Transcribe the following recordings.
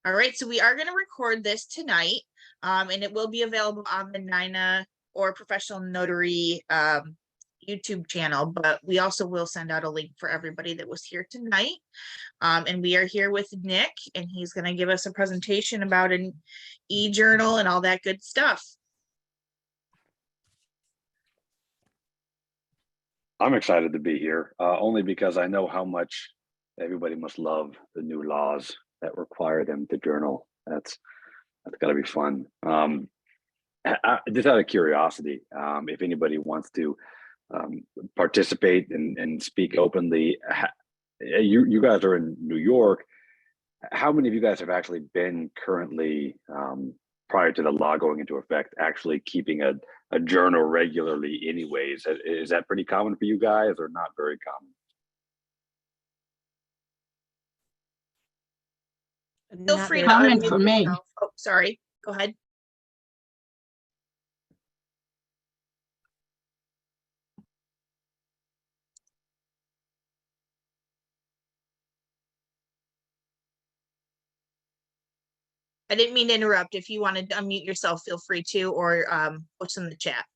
All right, so we are going to record this tonight, and it will be available on the Nina or Professional Notary YouTube channel, but we also will send out a link for everybody that was here tonight. And we are here with Nick, and he's going to give us a presentation about an eJournal and all that good stuff. I'm excited to be here, only because I know how much everybody must love the new laws that require them to journal. That's got to be fun. Just out of curiosity, if anybody wants to participate and speak openly, you guys are in New York. How many of you guys have actually been currently, prior to the law going into effect, actually keeping a journal regularly anyways? Is that pretty common for you guys or not very common? Feel free to comment unmute for me. yourself. Oh, sorry. Go ahead. I didn't mean to interrupt. If you wanted to unmute yourself, feel free to, or what's in the chat.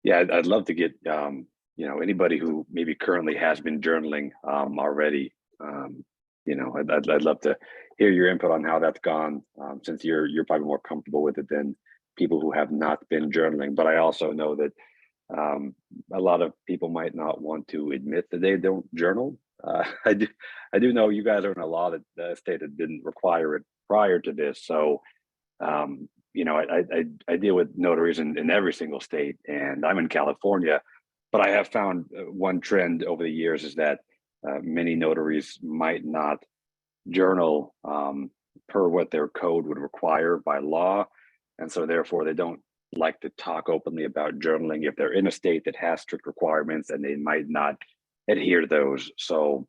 Yeah, I'd love to get anybody who maybe currently has been journaling already. I'd love to hear your input on how that's gone, since you're probably more comfortable with it than people who have not been journaling. But I also know that a lot of people might not want to admit that they don't journal. I do know you guys are in a law that the state that didn't require it prior to this. So I deal with notaries in every single state, and I'm in California, but I have found one trend over the years is that many notaries might not journal per what their code would require by law. And so therefore they don't like to talk openly about journaling if they're in a state that has strict requirements and they might not adhere to those. So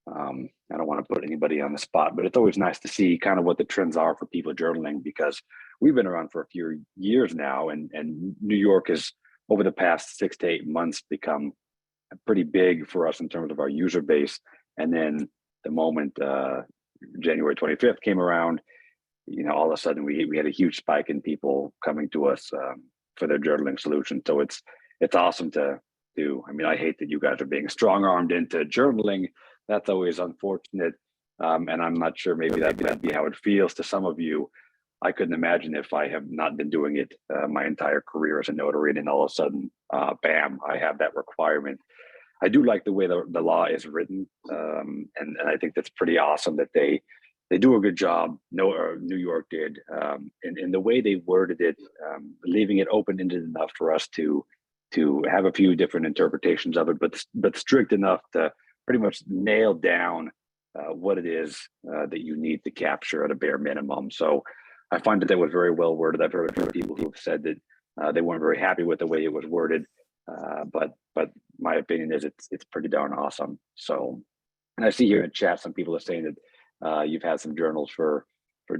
I don't want to put anybody on the spot, but it's always nice to see kind of what the trends are for people journaling, because we've been around for a few years now, and New York has, over the past 6 to 8 months, become pretty big for us in terms of our user base. And then the moment January 25th came around, all of a sudden we had a huge spike in people coming to us for their journaling solution. So it's awesome to do. I mean, I hate that you guys are being strong-armed into journaling. That's always unfortunate. And I'm not sure, maybe that'd be how it feels to some of you. I couldn't imagine if I have not been doing it my entire career as a notary, and then all of a sudden, bam, I have that requirement. I do like the way the law is written, and I think that's pretty awesome that they do a good job. New York did, in the way they worded it, leaving it open-ended enough for us to have a few different interpretations of it, but strict enough to pretty much nail down what it is that you need to capture at a bare minimum. So I find that was very well worded. I've heard from people who have said that they weren't very happy with the way it was worded, but my opinion is it's pretty darn awesome. So, and I see here in chat some people are saying that you've had some journals for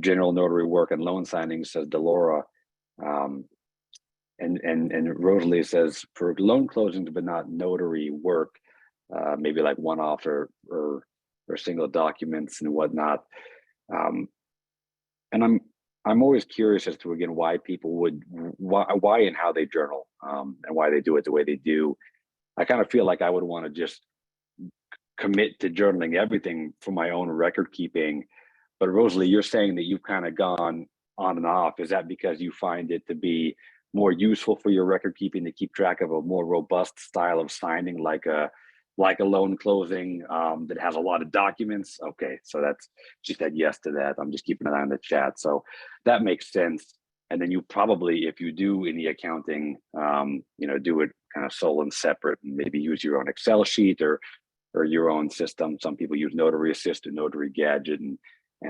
general notary work and loan signings, says Delora. And Rosalie says for loan closings but not notary work, maybe like one-off or single documents and whatnot. And I'm always curious as to, again, why people would, why and how they journal, and why they do it the way they do. I kind of feel like I would want to just commit to journaling everything for my own record keeping. But Rosalie, you're saying that you've kind of gone on and off. Is that because you find it to be more useful for your record keeping to keep track of a more robust style of signing, like a loan closing that has a lot of documents? Okay, so she said yes to that. I'm just keeping an eye on the chat. So that makes sense. And then you probably, if you do any accounting, do it kind of sole and separate, and maybe use your own Excel sheet or your own system. Some people use Notary Assist or Notary Gadget, and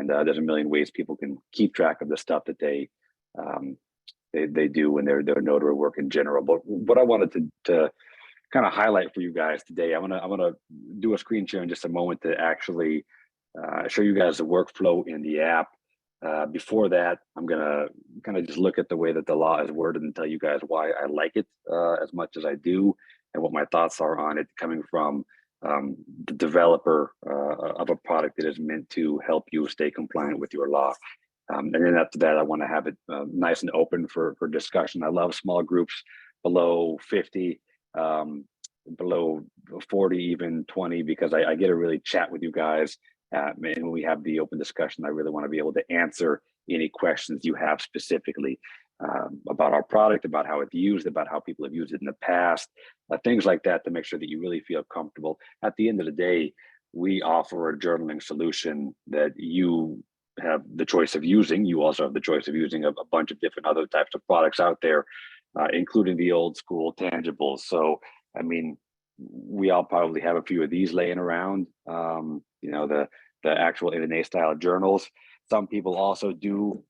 there's a million ways people can keep track of the stuff that they do when they're notary work in general. But what I wanted to kind of highlight for you guys today, I'm gonna do a screen share in just a moment to actually show you guys the workflow in the app. Before that, I'm gonna kind of just look at the way that the law is worded and tell you guys why I like it as much as I do, and what my thoughts are on it, coming from the developer of a product that is meant to help you stay compliant with your law. And then after that, I want to have it nice and open for discussion. I love small groups below 50, below 40, even 20, because I get to really chat with you guys. And when we have the open discussion, I really want to be able to answer any questions you have specifically about our product, about how it's used, about how people have used it in the past, things like that, to make sure that you really feel comfortable. At the end of the day, we offer a journaling solution that you have the choice of using. You also have the choice of using a bunch of different other types of products out there, including the old school tangibles. So, I mean, we all probably have a few of these laying around, you know, the actual NNA style journals. Some people also do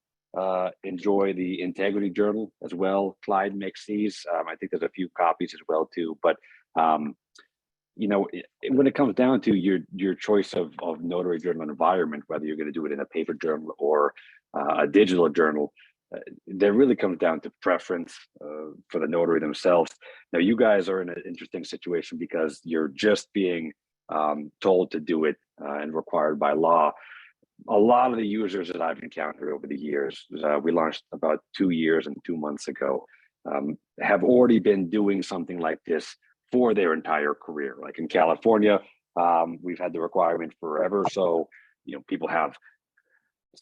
enjoy the integrity journal as well. Clyde makes these. I think there's a few copies as well too, but you know, when it comes down to your choice of notary journal environment, whether you're going to do it in a paper journal or a digital journal, that really comes down to preference for the notary themselves. Now, you guys are in an interesting situation because you're just being told to do it and required by law. A lot of the users that I've encountered over the years, we launched about 2 years and 2 months ago, have already been doing something like this for their entire career. Like in California, we've had the requirement forever. So, you know, people have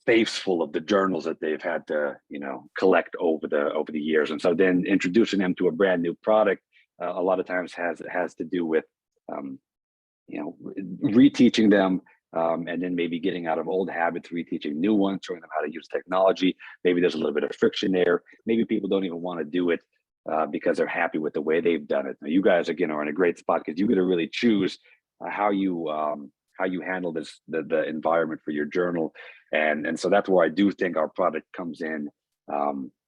safes full of the journals that they've had to, you know, collect over the years. And so then introducing them to a brand new product, a lot of times has to do with, you know, reteaching them, and then maybe getting out of old habits, reteaching new ones, showing them how to use technology. Maybe there's a little bit of friction there. Maybe people don't even want to do it because they're happy with the way they've done it. Now, you guys again are in a great spot because you get to really choose how you handle this, the environment for your journal, and so that's where I do think our product comes in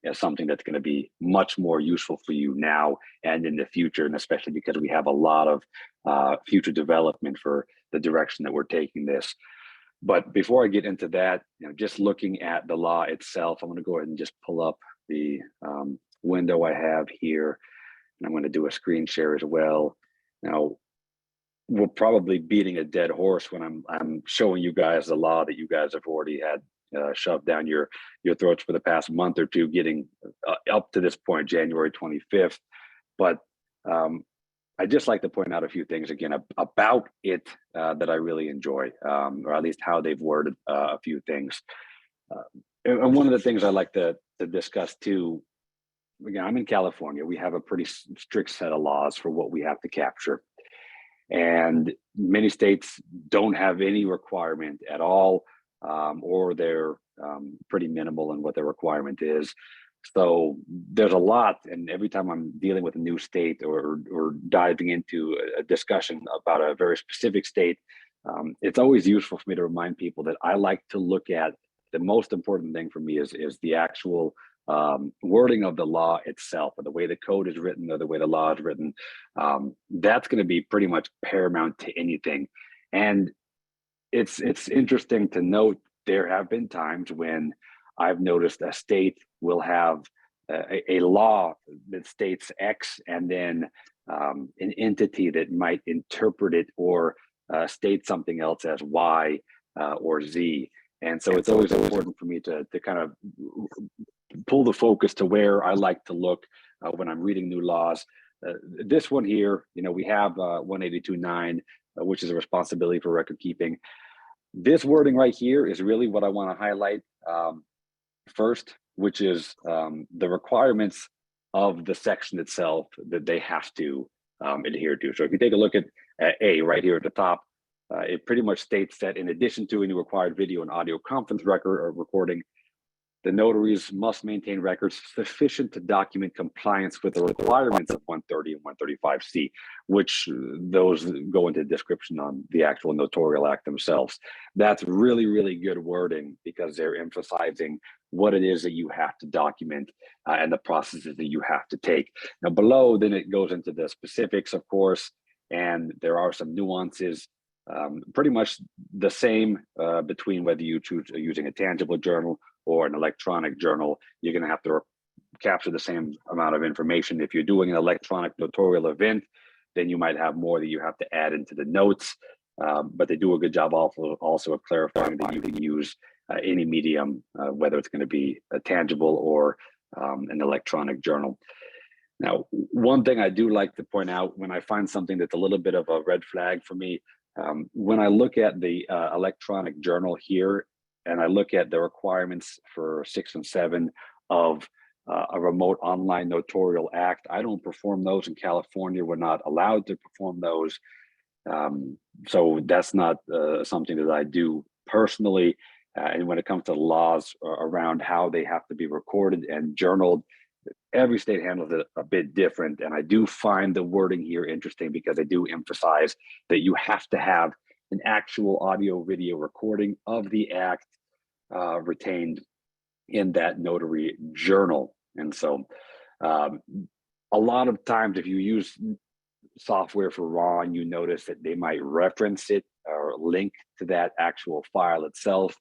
as something that's going to be much more useful for you now and in the future, and especially because we have a lot of future development for the direction that we're taking this. But before I get into that, you know, just looking at the law itself, I'm going to go ahead and just pull up the window I have here, and I'm going to do a screen share as well. Now, we're probably beating a dead horse when I'm showing you guys the law that you guys have already had shoved down your throats for the past month or two, getting up to this point, January 25th. But I just like to point out a few things again about it that I really enjoy, or at least how they've worded a few things. And one of the things I like to discuss too, again, I'm in California. We have a pretty strict set of laws for what we have to capture. And many states don't have any requirement at all, or they're pretty minimal in what their requirement is. So there's a lot, and every time I'm dealing with a new state or diving into a discussion about a very specific state, it's always useful for me to remind people that I like to look at the most important thing for me is the actual wording of the law itself, or the way the code is written, or the way the law is written. That's going to be pretty much paramount to anything. And it's interesting to note there have been times when I've noticed a state will have a law that states X, and then an entity that might interpret it or state something else as Y or Z. And so it's always important for me to kind of pull the focus to where I like to look when I'm reading new laws. This one here, you know, we have 182.9, which is a responsibility for record keeping. This wording right here is really what I want to highlight first, which is the requirements of the section itself that they have to adhere to. So if you take a look at A right here at the top, it pretty much states that in addition to any required video and audio conference record or recording, the notaries must maintain records sufficient to document compliance with the requirements of 130 and 135C, which those go into the description on the actual notarial act themselves. That's really, really good wording because they're emphasizing what it is that you have to document and the processes that you have to take. Now below, then it goes into the specifics, of course, and there are some nuances. Pretty much the same between whether you choose using a tangible journal or an electronic journal. You're going to have to capture the same amount of information. If you're doing an electronic notarial event, then you might have more that you have to add into the notes. But they do a good job also of clarifying that you can use any medium, whether it's going to be a tangible or an electronic journal. Now, one thing I do like to point out when I find something that's a little bit of a red flag for me, when I look at the electronic journal here, and I look at the requirements for 6 and 7 of a remote online notarial act, I don't perform those in California. We're not allowed to perform those. So that's not something that I do personally. And when it comes to laws around how they have to be recorded and journaled, every state handles it a bit different. And I do find the wording here interesting because I do emphasize that you have to have an actual audio video recording of the act retained in that notary journal. And so a lot of times if you use software for RON, you notice that they might reference it or link to that actual file itself.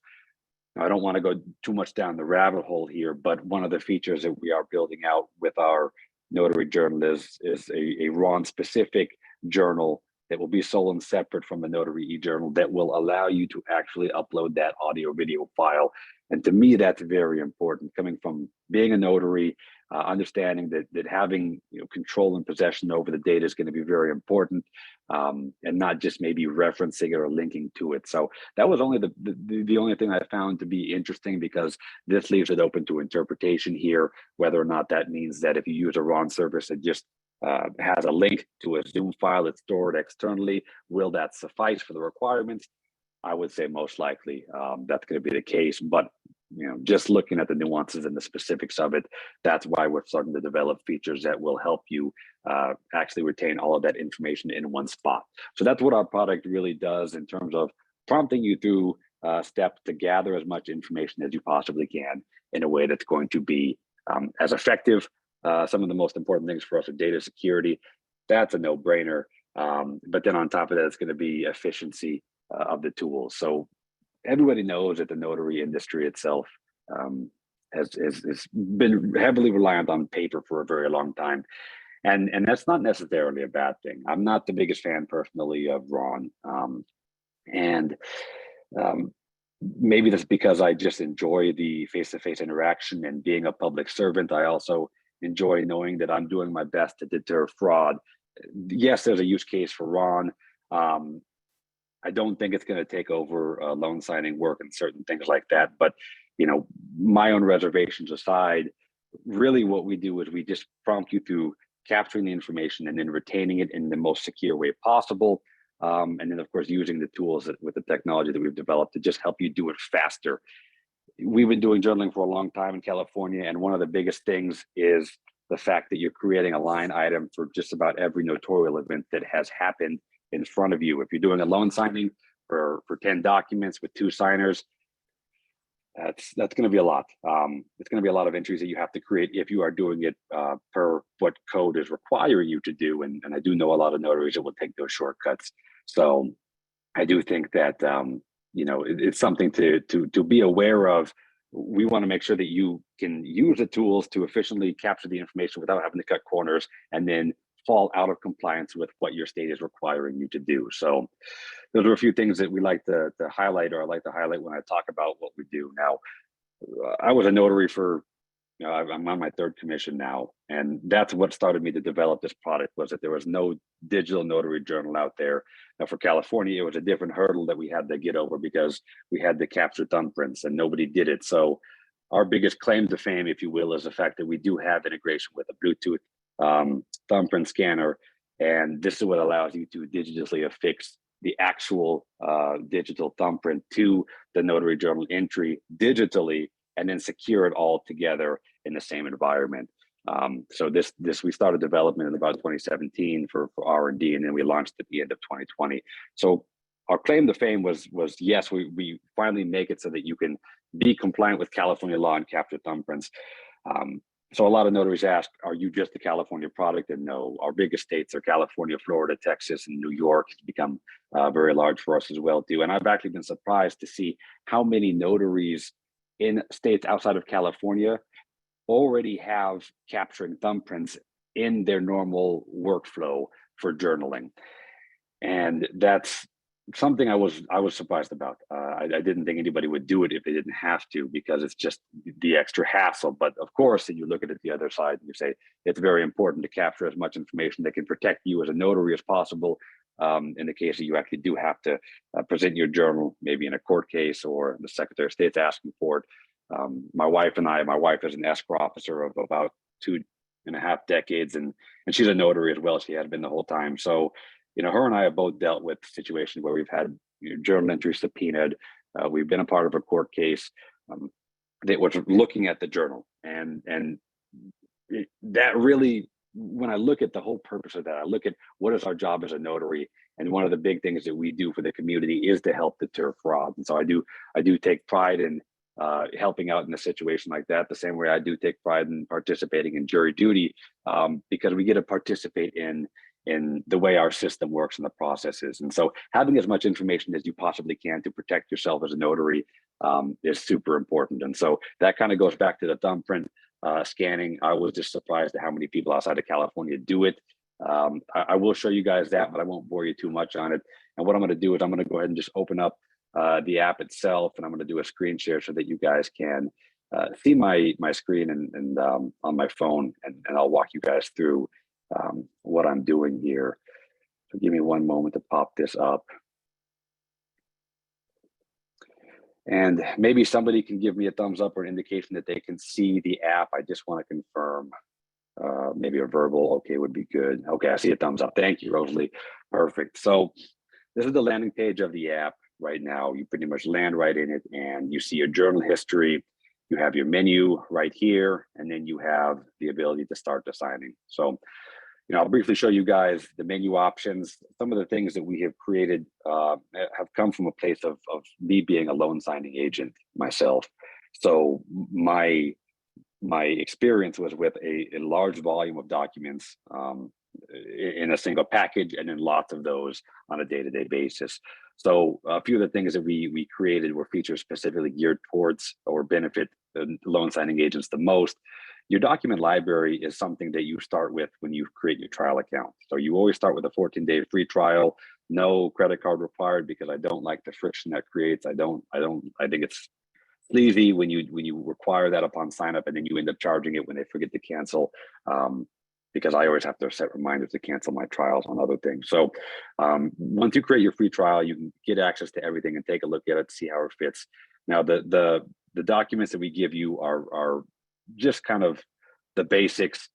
Now, I don't want to go too much down the rabbit hole here, but one of the features that we are building out with our notary journal is a RON specific journal that will be sole and separate from the notary eJournal that will allow you to actually upload that audio video file. And to me, that's very important. Coming from being a notary, understanding that having control and possession over the data is going to be very important, and not just maybe referencing it or linking to it. So that was only the only thing I found to be interesting, because this leaves it open to interpretation here, whether or not that means that if you use a RON service that just has a link to a Zoom file that's stored externally, will that suffice for the requirements? I would say most likely that's going to be the case, but just looking at the nuances and the specifics of it, that's why we're starting to develop features that will help you actually retain all of that information in one spot. So that's what our product really does in terms of prompting you through steps to gather as much information as you possibly can in a way that's going to be as effective. Some of the most important things for us are data security. That's a no-brainer. But then on top of that, it's going to be efficiency of the tools. So everybody knows that the notary industry itself has been heavily reliant on paper for a very long time. And that's not necessarily a bad thing. I'm not the biggest fan personally of RON. Maybe that's because I just enjoy the face-to-face interaction and being a public servant. I also enjoy knowing that I'm doing my best to deter fraud. Yes, there's a use case for RON. I don't think it's going to take over loan signing work and certain things like that. But, my own reservations aside, really what we do is we just prompt you through capturing the information and then retaining it in the most secure way possible. And then, of course, using the tools with the technology that we've developed to just help you do it faster. We've been doing journaling for a long time in California, and one of the biggest things is the fact that you're creating a line item for just about every notarial event that has happened in front of you. If you're doing a loan signing for 10 documents with 2 signers, that's going to be a lot. It's going to be a lot of entries that you have to create if you are doing it per what code is requiring you to do. And I do know a lot of notaries that will take those shortcuts. So I do think that it's something to be aware of. We want to make sure that you can use the tools to efficiently capture the information without having to cut corners and then fall out of compliance with what your state is requiring you to do. So those are a few things that we like to highlight, or I like to highlight when I talk about what we do. Now, I was a notary for, I'm on my 3rd commission now, and that's what started me to develop this product, was that there was no digital notary journal out there. Now for California, it was a different hurdle that we had to get over because we had to capture thumbprints and nobody did it. So our biggest claim to fame, if you will, is the fact that we do have integration with a Bluetooth thumbprint scanner, and this is what allows you to digitally affix the actual digital thumbprint to the notary journal entry digitally, and then secure it all together in the same environment. So this we started development in about 2017 for R&D, and then we launched at the end of 2020. So our claim to fame was yes, we finally make it so that you can be compliant with California law and capture thumbprints. So a lot of notaries ask, are you just a California product? And no, our biggest states are California, Florida, Texas, and New York. It's become very large for us as well too. And I've actually been surprised to see how many notaries in states outside of California already have capturing thumbprints in their normal workflow for journaling. And that's something I was surprised about. I didn't think anybody would do it if they didn't have to, because it's just the extra hassle. But of course, you look at it the other side and you say it's very important to capture as much information that can protect you as a notary as possible. In the case that you actually do have to present your journal, maybe in a court case or the Secretary of State's asking for it. My wife is an escrow officer of about 2.5 decades, and she's a notary as well. She had been the whole time. So, her and I have both dealt with situations where we've had journal entries subpoenaed. We've been a part of a court case that was looking at the journal, and that really, when I look at the whole purpose of that, I look at what is our job as a notary, and one of the big things that we do for the community is to help deter fraud. And so I do take pride in helping out in a situation like that, the same way I do take pride in participating in jury duty, because we get to participate in the way our system works and the processes. And so having as much information as you possibly can to protect yourself as a notary is super important. And so that kind of goes back to the thumbprint scanning. I was just surprised at how many people outside of California do it. I will show you guys that, but I won't bore you too much on it. And what I'm going to do is I'm going to go ahead and just open up the app itself, and I'm going to do a screen share so that you guys can see my screen and on my phone, and I'll walk you guys through what I'm doing here. So give me one moment to pop this up. And maybe somebody can give me a thumbs up or an indication that they can see the app. I just want to confirm. Maybe a verbal okay would be good. Okay, I see a thumbs up. Thank you, Rosalie. Perfect. So this is the landing page of the app right now. You pretty much land right in it, and you see your journal history. You have your menu right here, and then you have the ability to start the signing. So, I'll briefly show you guys the menu options. Some of the things that we have created have come from a place of me being a loan signing agent myself. So my experience was with a large volume of documents in a single package, and then lots of those on a day-to-day basis. So a few of the things that we created were features specifically geared towards or benefit the loan signing agents the most. Your document library is something that you start with when you create your trial account. So you always start with a 14-day free trial, no credit card required, because I don't like the friction that creates. I think it's sleazy when you require that upon sign up, and then you end up charging it when they forget to cancel, because I always have to set reminders to cancel my trials on other things. So once you create your free trial, you can get access to everything and take a look at it, see how it fits. Now the documents that we give you are just kind of the basics,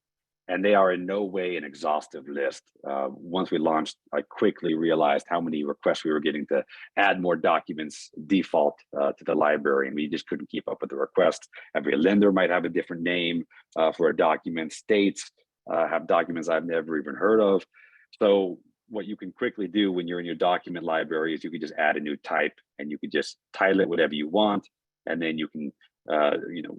and they are in no way an exhaustive list. Once we launched, I quickly realized how many requests we were getting to add more documents default to the library, and we just couldn't keep up with the requests. Every lender might have a different name for a document. States have documents I've never even heard of. So what you can quickly do when you're in your document library is you can just add a new type, and you can just title it whatever you want, and then you can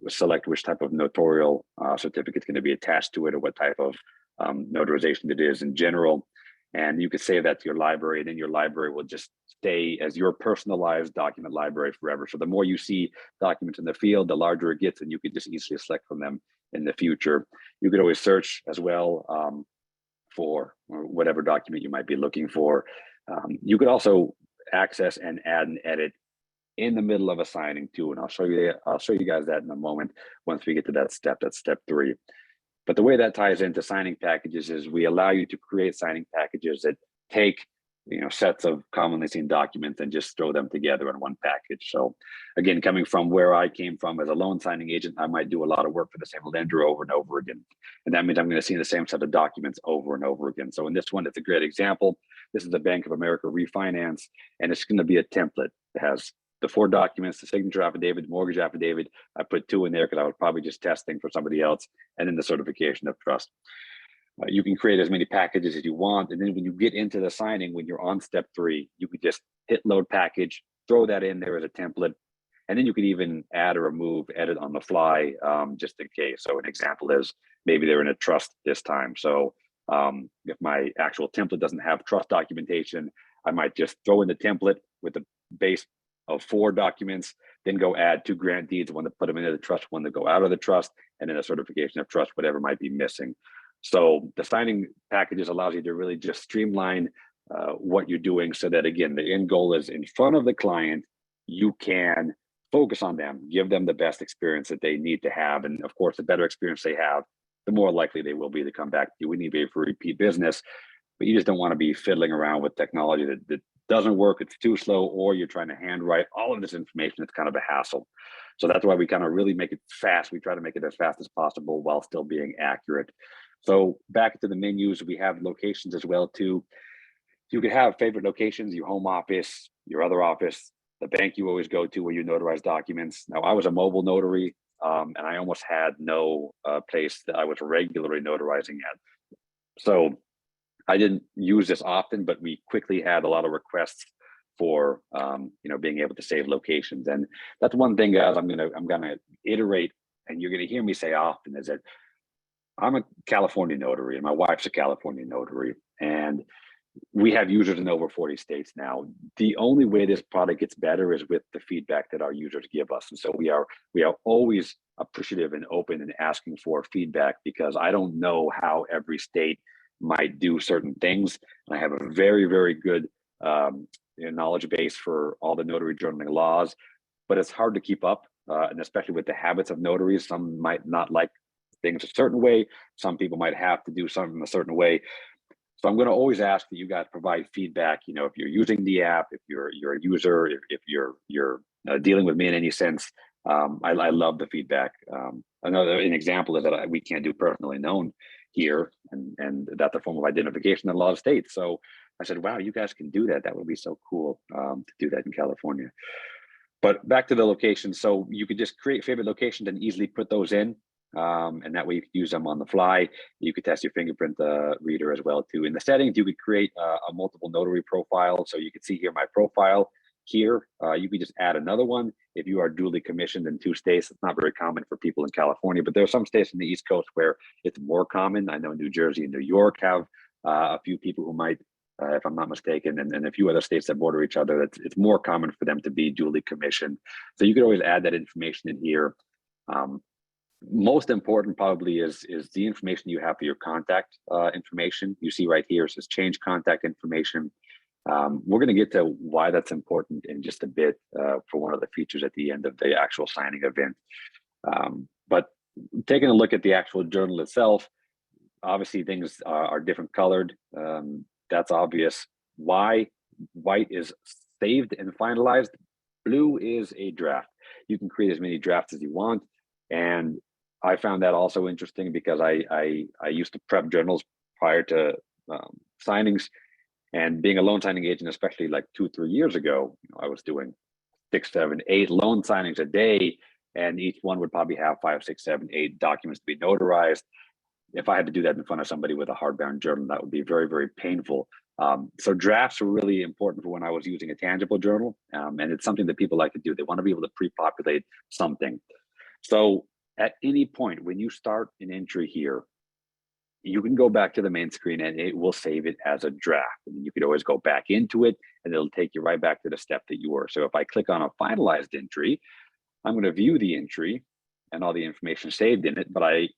select which type of notarial certificate is going to be attached to it, or what type of notarization it is in general. And you can save that to your library, and then your library will just stay as your personalized document library forever. So the more you see documents in the field, the larger it gets, and you can just easily select from them in the future. You could always search as well for whatever document you might be looking for. You could also access and add and edit in the middle of a signing too, and I'll show you guys that in a moment once we get to that step. That's step 3. But the way that ties into signing packages is we allow you to create signing packages that take sets of commonly seen documents and just throw them together in one package. So again, coming from where I came from as a loan signing agent, I might do a lot of work for the same lender over and over again, and that means I'm going to see the same set of documents over and over again. So in this one, it's a great example. This is the Bank of America refinance, and it's going to be a template that has the 4 documents: the signature affidavit, mortgage affidavit. I put 2 in there because I was probably just testing for somebody else, and then the certification of trust. You can create as many packages as you want, and then when you get into the signing, when you're on step 3, you can just hit load package, throw that in there as a template, and then you can even add or remove, edit on the fly, just in case. So an example is maybe they're in a trust this time. So if my actual template doesn't have trust documentation, I might just throw in the template with the base of 4 documents, then go add 2 grant deeds, one to put them into the trust, one to go out of the trust, and then a certification of trust, whatever might be missing. So the signing packages allows you to really just streamline what you're doing, so that again, the end goal is in front of the client, you can focus on them, give them the best experience that they need to have. And of course, the better experience they have, the more likely they will be to come back to you. We need to be for repeat business, but you just don't want to be fiddling around with technology that doesn't work, it's too slow, or you're trying to handwrite all of this information. It's kind of a hassle. So that's why we kind of really make it fast. We try to make it as fast as possible while still being accurate. So back to the menus, we have locations as well too. You could have favorite locations, your home office, your other office, the bank you always go to where you notarize documents. Now, I was a mobile notary, and I almost had no place that I was regularly notarizing at. So I didn't use this often, but we quickly had a lot of requests for being able to save locations. And that's one thing, guys, I'm gonna iterate, and you're gonna hear me say often, is that I'm a California notary and my wife's a California notary, and we have users in over 40 states now. The only way this product gets better is with the feedback that our users give us. And so we are always appreciative and open and asking for feedback, because I don't know how every state might do certain things. And I have a very, very good knowledge base for all the notary journaling laws, but it's hard to keep up, and especially with the habits of notaries. Some might not like things a certain way. Some people might have to do something a certain way. So I'm going to always ask that you guys provide feedback. If you're using the app, if you're a user, if you're dealing with me in any sense, I love the feedback. An example is that we can't do personally known here, and that's a form of identification in a lot of states. So I said, wow, you guys can do that. That would be so cool to do that in California. But back to the locations. So you could just create favorite locations and easily put those in. And that way you could use them on the fly. You could test your fingerprint reader as well too. In the settings, you could create a multiple notary profile. So you can see here my profile here. You could just add another one if you are duly commissioned in 2 states. It's not very common for people in California, but there are some states in the East Coast where it's more common. I know New Jersey and New York have a few people who might, if I'm not mistaken, and a few other states that border each other, it's more common for them to be duly commissioned. So you could always add that information in here. Most important probably is the information you have for your contact information. You see right here, it says change contact information. We're going to get to why that's important in just a bit for one of the features at the end of the actual signing event. But taking a look at the actual journal itself, obviously things are different colored. That's obvious. Why? White is saved and finalized. Blue is a draft. You can create as many drafts as you want. And I found that also interesting, because I used to prep journals prior to signings, and being a loan signing agent, especially like 2-3 years ago, I was doing 6, 7, 8 loan signings a day, and each one would probably have 5, 6, 7, 8 documents to be notarized. If I had to do that in front of somebody with a hardbound journal, that would be very, very painful. So drafts are really important for when I was using a tangible journal, and it's something that people like to do. They want to be able to pre-populate something. So at any point when you start an entry here, you can go back to the main screen and it will save it as a draft. And you could always go back into it and it'll take you right back to the step that you were. So if I click on a finalized entry, I'm going to view the entry and all the information saved in it, but I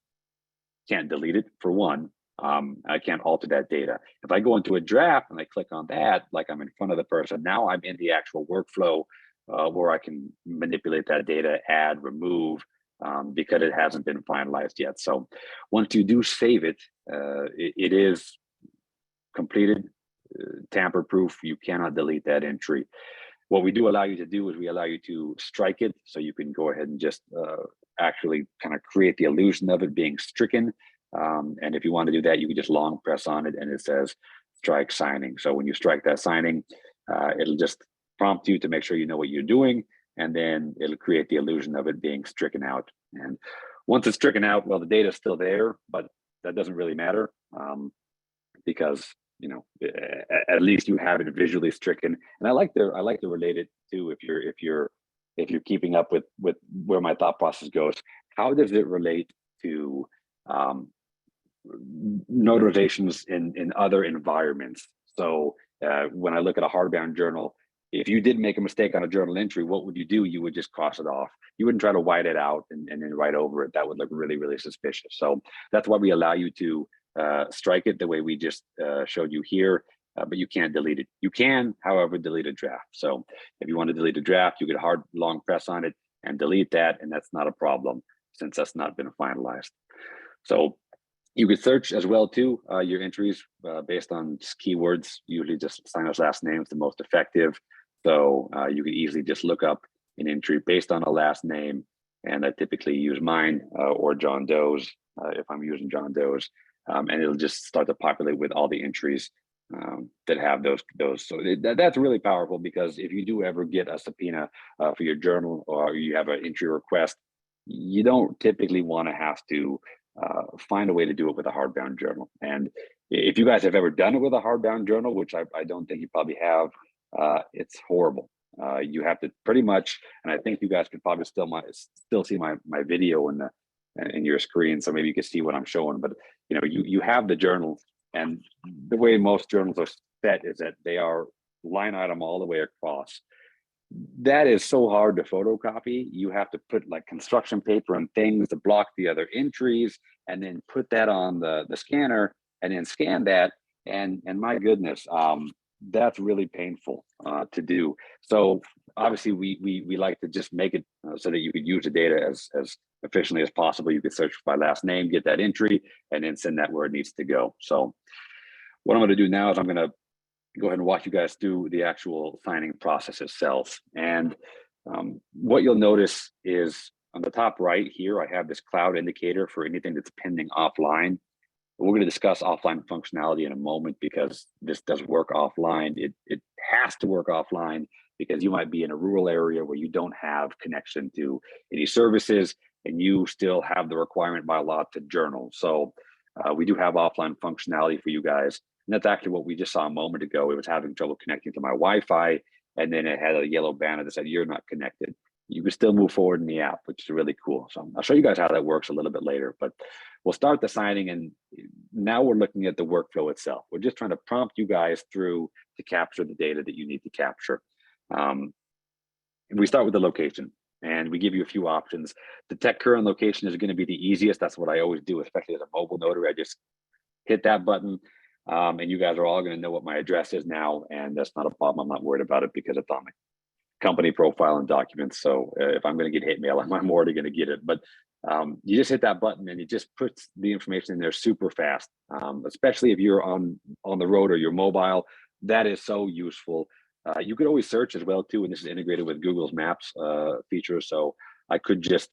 can't delete it for one. I can't alter that data. If I go into a draft and I click on that, like I'm in front of the person, now I'm in the actual workflow where I can manipulate that data, add, remove, because it hasn't been finalized yet. So once you do save it, it is completed, tamper-proof. You cannot delete that entry. What we do allow you to do is we allow you to strike it, so you can go ahead and just actually kind of create the illusion of it being stricken. And if you want to do that, you can just long press on it and it says strike signing. So when you strike that signing, it'll just prompt you to make sure you know what you're doing, and then it'll create the illusion of it being stricken out. And once it's stricken out, well, the data is still there, but that doesn't really matter because at least you have it visually stricken. And I like to relate it to, if you're keeping up with where my thought process goes, how does it relate to notarizations in other environments? So when I look at a hardbound journal, if you did make a mistake on a journal entry, what would you do? You would just cross it off. You wouldn't try to white it out and then write over it. That would look really, really suspicious. So that's why we allow you to strike it the way we just showed you here, but you can't delete it. You can, however, delete a draft. So if you want to delete a draft, you get a hard, long press on it and delete that, and that's not a problem since that's not been finalized. So you could search as well too, your entries based on just keywords. Usually just signer's last name is the most effective. So you could easily just look up an entry based on a last name, and I typically use mine or John Doe's if I'm using John Doe's, and it'll just start to populate with all the entries that have those. So that's really powerful, because if you do ever get a subpoena for your journal, or you have an entry request, you don't typically want to have to find a way to do it with a hardbound journal. And if you guys have ever done it with a hardbound journal, which I don't think you probably have, it's horrible. You have to pretty much, and I think you guys could probably still see my video in your screen, so maybe you can see what I'm showing. But you have the journal, and the way most journals are set is that they are line item all the way across. That is so hard to photocopy. You have to put like construction paper and things to block the other entries, and then put that on the scanner, and then scan that. And my goodness, that's really painful to do. So obviously we like to just make it so that you could use the data as efficiently as possible. You could search by last name, get that entry, and then send that where it needs to go. So what I'm going to do now is I'm going to go ahead and walk you guys through the actual signing process itself. And what you'll notice is on the top right here, I have this cloud indicator for anything that's pending offline. We're going to discuss offline functionality in a moment, because this does work offline. It has to work offline, because you might be in a rural area where you don't have connection to any services, and you still have the requirement by law to journal. So we do have offline functionality for you guys. And that's actually what we just saw a moment ago. It was having trouble connecting to my Wi-Fi, and then it had a yellow banner that said, "You're not connected." You can still move forward in the app, which is really cool. So I'll show you guys how that works a little bit later, but we'll start the signing. And now we're looking at the workflow itself. We're just trying to prompt you guys through to capture the data that you need to capture. And we start with the location, and we give you a few options. Detect current location is going to be the easiest. That's what I always do, especially as a mobile notary. I just hit that button, and you guys are all going to know what my address is now, and that's not a problem. I'm not worried about it, because it's on my company profile and documents. So if I'm going to get hate mail, I'm already going to get it. But you just hit that button, and it just puts the information in there super fast, especially if you're on the road or you're mobile. That is so useful. You could always search as well too, and this is integrated with Google's Maps feature. So I could just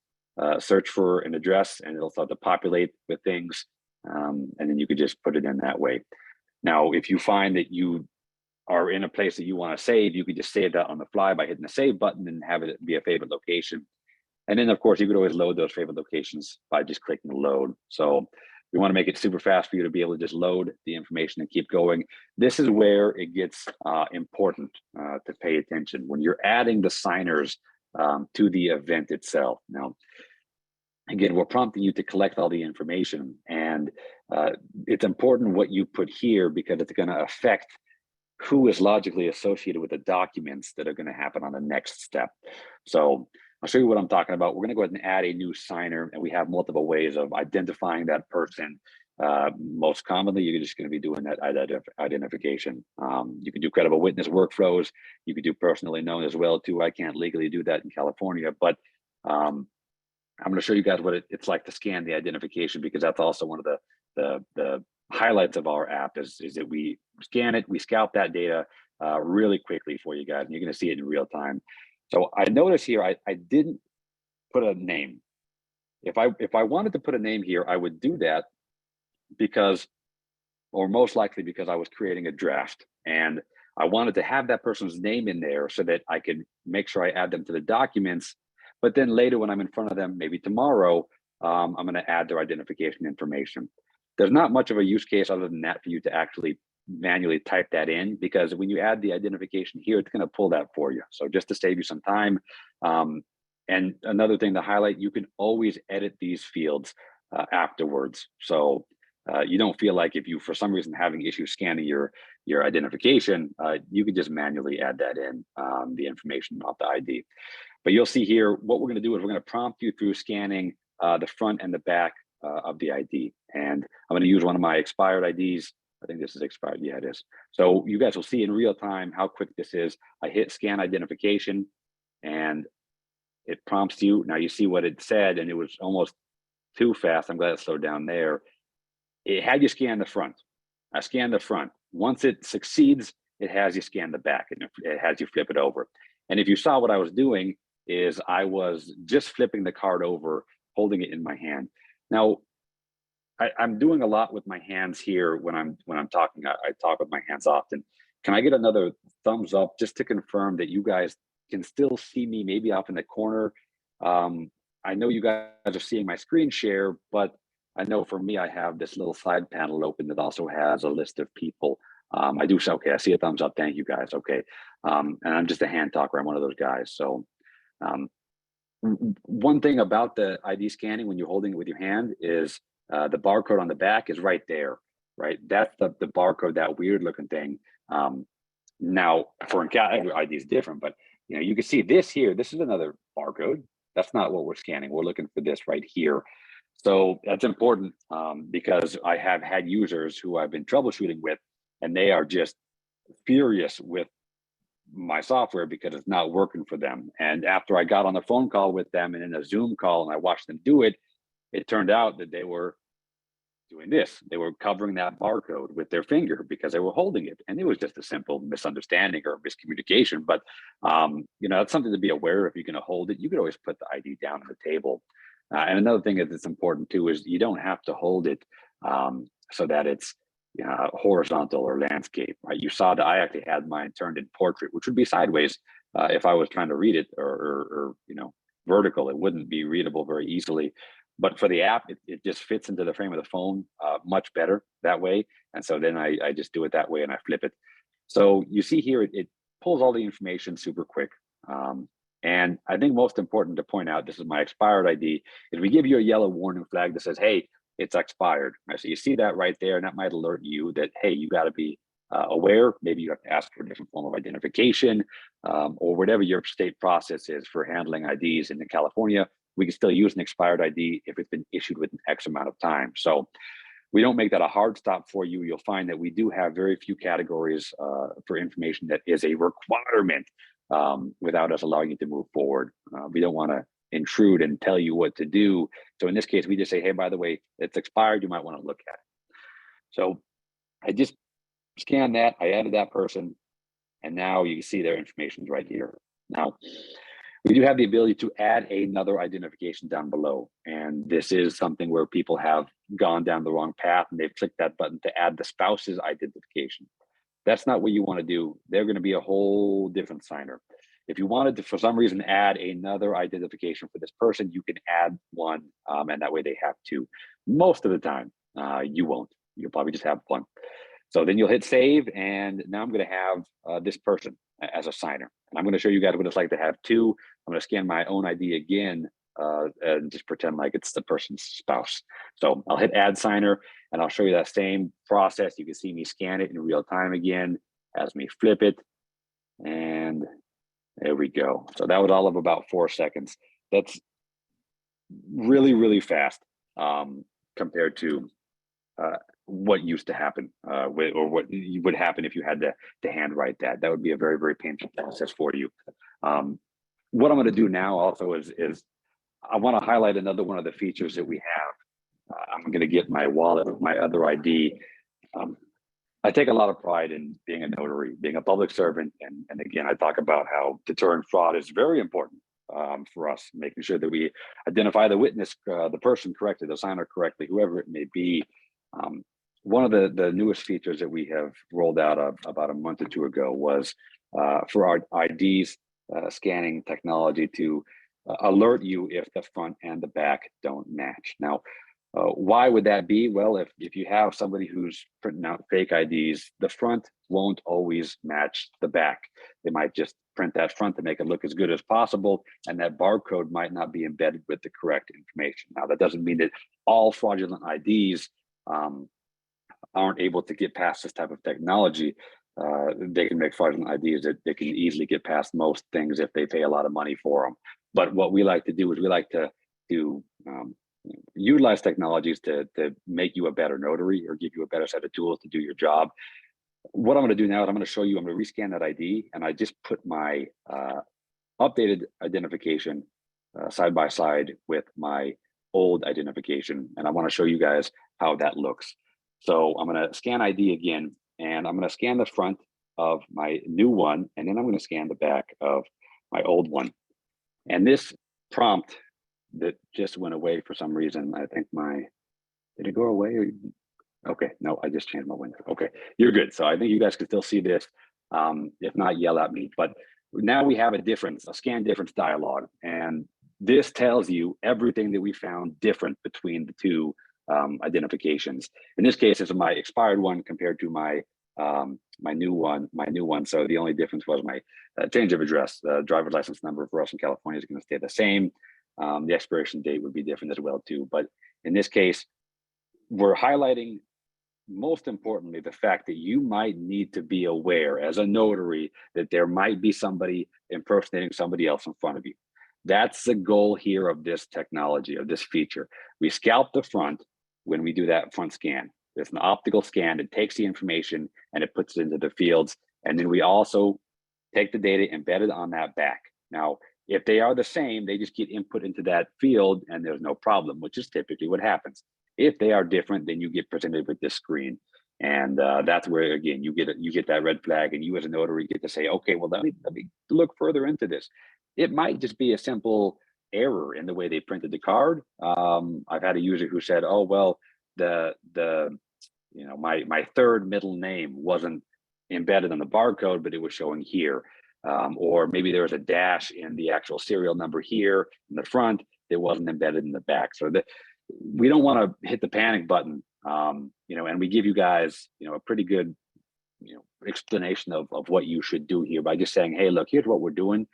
search for an address, and it'll start to populate with things, and then you could just put it in that way. Now, if you find that you are in a place that you want to save, you could just save that on the fly by hitting the save button and have it be a favorite location. And then of course you could always load those favorite locations by just clicking load. So we want to make it super fast for you to be able to just load the information and keep going. This is where it gets important to pay attention when you're adding the signers to the event itself. Now, again, we're prompting you to collect all the information, and it's important what you put here, because it's going to affect who is logically associated with the documents that are going to happen on the next step. So I'll show you what I'm talking about. We're going to go ahead and add a new signer, and we have multiple ways of identifying that person. Most commonly, you're just going to be doing that identification. You can do credible witness workflows. You can do personally known as well too. I can't legally do that in California, but I'm going to show you guys what it's like to scan the identification, because that's also one of the highlights of our app is that we scan it, we scalp that data really quickly for you guys, and you're going to see it in real time. So I notice here I didn't put a name. If I wanted to put a name here, I would do that because, or most likely because, I was creating a draft, and I wanted to have that person's name in there so that I could make sure I add them to the documents. But then later when I'm in front of them, maybe tomorrow, I'm going to add their identification information. There's not much of a use case other than that for you to actually manually type that in, because when you add the identification here, it's going to pull that for you. So just to save you some time. And another thing to highlight, you can always edit these fields afterwards. So you don't feel like if you, for some reason, having issues scanning your identification, you can just manually add that in, the information off the ID. But you'll see here, what we're going to do is we're going to prompt you through scanning the front and the back of the ID. And I'm going to use one of my expired IDs. I think this is expired. Yeah, it is. So you guys will see in real time how quick this is. I hit scan identification and it prompts you. Now you see what it said, and it was almost too fast. I'm glad it slowed down there. It had you scan the front. I scanned the front. Once it succeeds, it has you scan the back, and it has you flip it over. And if you saw what I was doing, is I was just flipping the card over, holding it in my hand. Now, I'm doing a lot with my hands here when I'm talking. I talk with my hands often. Can I get another thumbs up just to confirm that you guys can still see me maybe off in the corner? I know you guys are seeing my screen share, but I know for me, I have this little side panel open that also has a list of people. I do, okay, I see a thumbs up, thank you guys, okay. And I'm just a hand talker, I'm one of those guys. So one thing about the ID scanning when you're holding it with your hand is the barcode on the back is right there, right? That's the barcode, that weird looking thing. Now for every ID is different, but you know, you can see this here, this is another barcode. That's not what we're scanning. We're looking for this right here. So that's important because I have had users who I've been troubleshooting with, and they are just furious with my software because it's not working for them. And after I got on the phone call with them and in a Zoom call and I watched them do it, it turned out that they were doing this. They were covering that barcode with their finger because they were holding it. And it was just a simple misunderstanding or miscommunication. But, you know, that's something to be aware of. If you're going to hold it, you could always put the ID down on the table. And another thing that's important too is you don't have to hold it so that it's horizontal or landscape, right? You saw that I actually had mine turned in portrait, which would be sideways if I was trying to read it, or you know, vertical. It wouldn't be readable very easily. But for the app, it just fits into the frame of the phone much better that way. And so then I just do it that way and I flip it. So you see here, it pulls all the information super quick. And I think most important to point out, this is my expired ID, is we give you a yellow warning flag that says, hey, it's expired. Right? So you see that right there, and that might alert you that, hey, you got to be aware. Maybe you have to ask for a different form of identification or whatever your state process is for handling IDs. And in California, we can still use an expired ID if it's been issued within X amount of time. So we don't make that a hard stop for you. You'll find that we do have very few categories for information that is a requirement without us allowing you to move forward. We don't want to intrude and tell you what to do. So in this case, we just say, hey, by the way, it's expired. You might want to look at it. So I just scanned that. I added that person. And now you can see their information right here. Now, we do have the ability to add another identification down below. And this is something where people have gone down the wrong path and they've clicked that button to add the spouse's identification. That's not what you want to do. They're going to be a whole different signer. If you wanted to, for some reason, add another identification for this person, you can add one, and that way they have two. Most of the time, you won't. You'll probably just have one. So then you'll hit save, and now I'm going to have this person as a signer. And I'm going to show you guys what it's like to have two. I'm going to scan my own ID again and just pretend like it's the person's spouse. So I'll hit add signer, and I'll show you that same process. You can see me scan it in real time again, as me flip it, and there we go. So that was all of about 4 seconds. That's really, really fast compared to what used to happen or what would happen if you had to handwrite that. That would be a very, very painful process for you. What I'm going to do now also is I want to highlight another one of the features that we have. I'm going to get my wallet with my other ID. I take a lot of pride in being a notary, being a public servant. And again, I talk about how deterring fraud is very important for us, making sure that we identify the witness, the person correctly, the signer correctly, whoever it may be. One of the newest features that we have rolled out about a month or two ago was for our IDs scanning technology to alert you if the front and the back don't match. Now, why would that be? Well, if you have somebody who's printing out fake IDs, the front won't always match the back. They might just print that front to make it look as good as possible, and that barcode might not be embedded with the correct information. Now, that doesn't mean that all fraudulent IDs aren't able to get past this type of technology. They can make fraudulent IDs that they can easily get past most things if they pay a lot of money for them. But what we like to do is we like to utilize technologies to make you a better notary or give you a better set of tools to do your job. What I'm going to do now is I'm going to show you, I'm going to rescan that ID, and I just put my updated identification side by side with my old identification. And I want to show you guys how that looks. So I'm going to scan ID again, and I'm going to scan the front of my new one, and then I'm going to scan the back of my old one. And this prompt that just went away for some reason, I think did it go away? Okay, no, I just changed my window. Okay, you're good. So I think you guys can still see this. If not, yell at me. But now we have a scan difference dialog. And this tells you everything that we found different between the two identifications. In this case, it's my expired one compared to my new one. So the only difference was my change of address. The driver's license number for us in California is going to stay the same. The expiration date would be different as well too. But in this case, we're highlighting, most importantly, the fact that you might need to be aware as a notary that there might be somebody impersonating somebody else in front of you. That's the goal here of this technology, of this feature. We scalp the front when we do that front scan. It's an optical scan. It takes the information and it puts it into the fields. And then we also take the data embedded on that back. Now, if they are the same, they just get input into that field and there's no problem, which is typically what happens. If they are different, then you get presented with this screen. And that's where, again, you get that red flag, and you as a notary get to say, okay, well, let me look further into this. It might just be a simple error in the way they printed the card. I've had a user who said, oh, well, my third middle name wasn't embedded on the barcode, but it was showing here. Or maybe there was a dash in the actual serial number here in the front that wasn't embedded in the back. So we don't want to hit the panic button, and we give you guys, a pretty good, explanation of what you should do here by just saying, hey, look, here's what we're doing.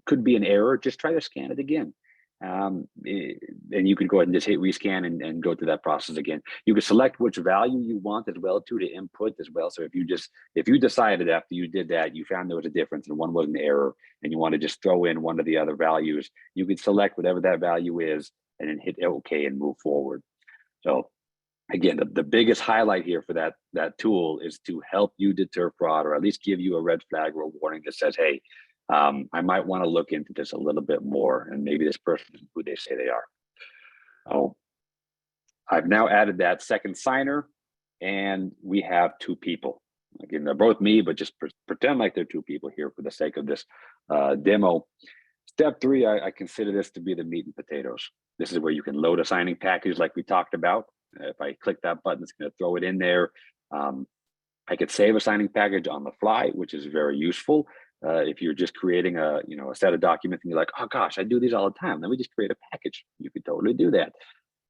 Could be an error. Just try to scan it again. And you could go ahead and just hit rescan and go through that process again. You can select which value you want as well to input as well. So if you decided after you did that, you found there was a difference and one was an error, and you want to just throw in one of the other values, you could select whatever that value is and then hit OK and move forward. So again, the biggest highlight here for that tool is to help you deter fraud, or at least give you a red flag or a warning that says, hey, I might want to look into this a little bit more, and maybe this person is who they say they are. Oh, I've now added that second signer, and we have two people. Again, they're both me, but just pretend like they're two people here for the sake of this demo. Step 3, I consider this to be the meat and potatoes. This is where you can load a signing package like we talked about. If I click that button, it's going to throw it in there. I could save a signing package on the fly, which is very useful. If you're just creating a set of documents and you're like, oh gosh, I do these all the time, let me just create a package. You could totally do that.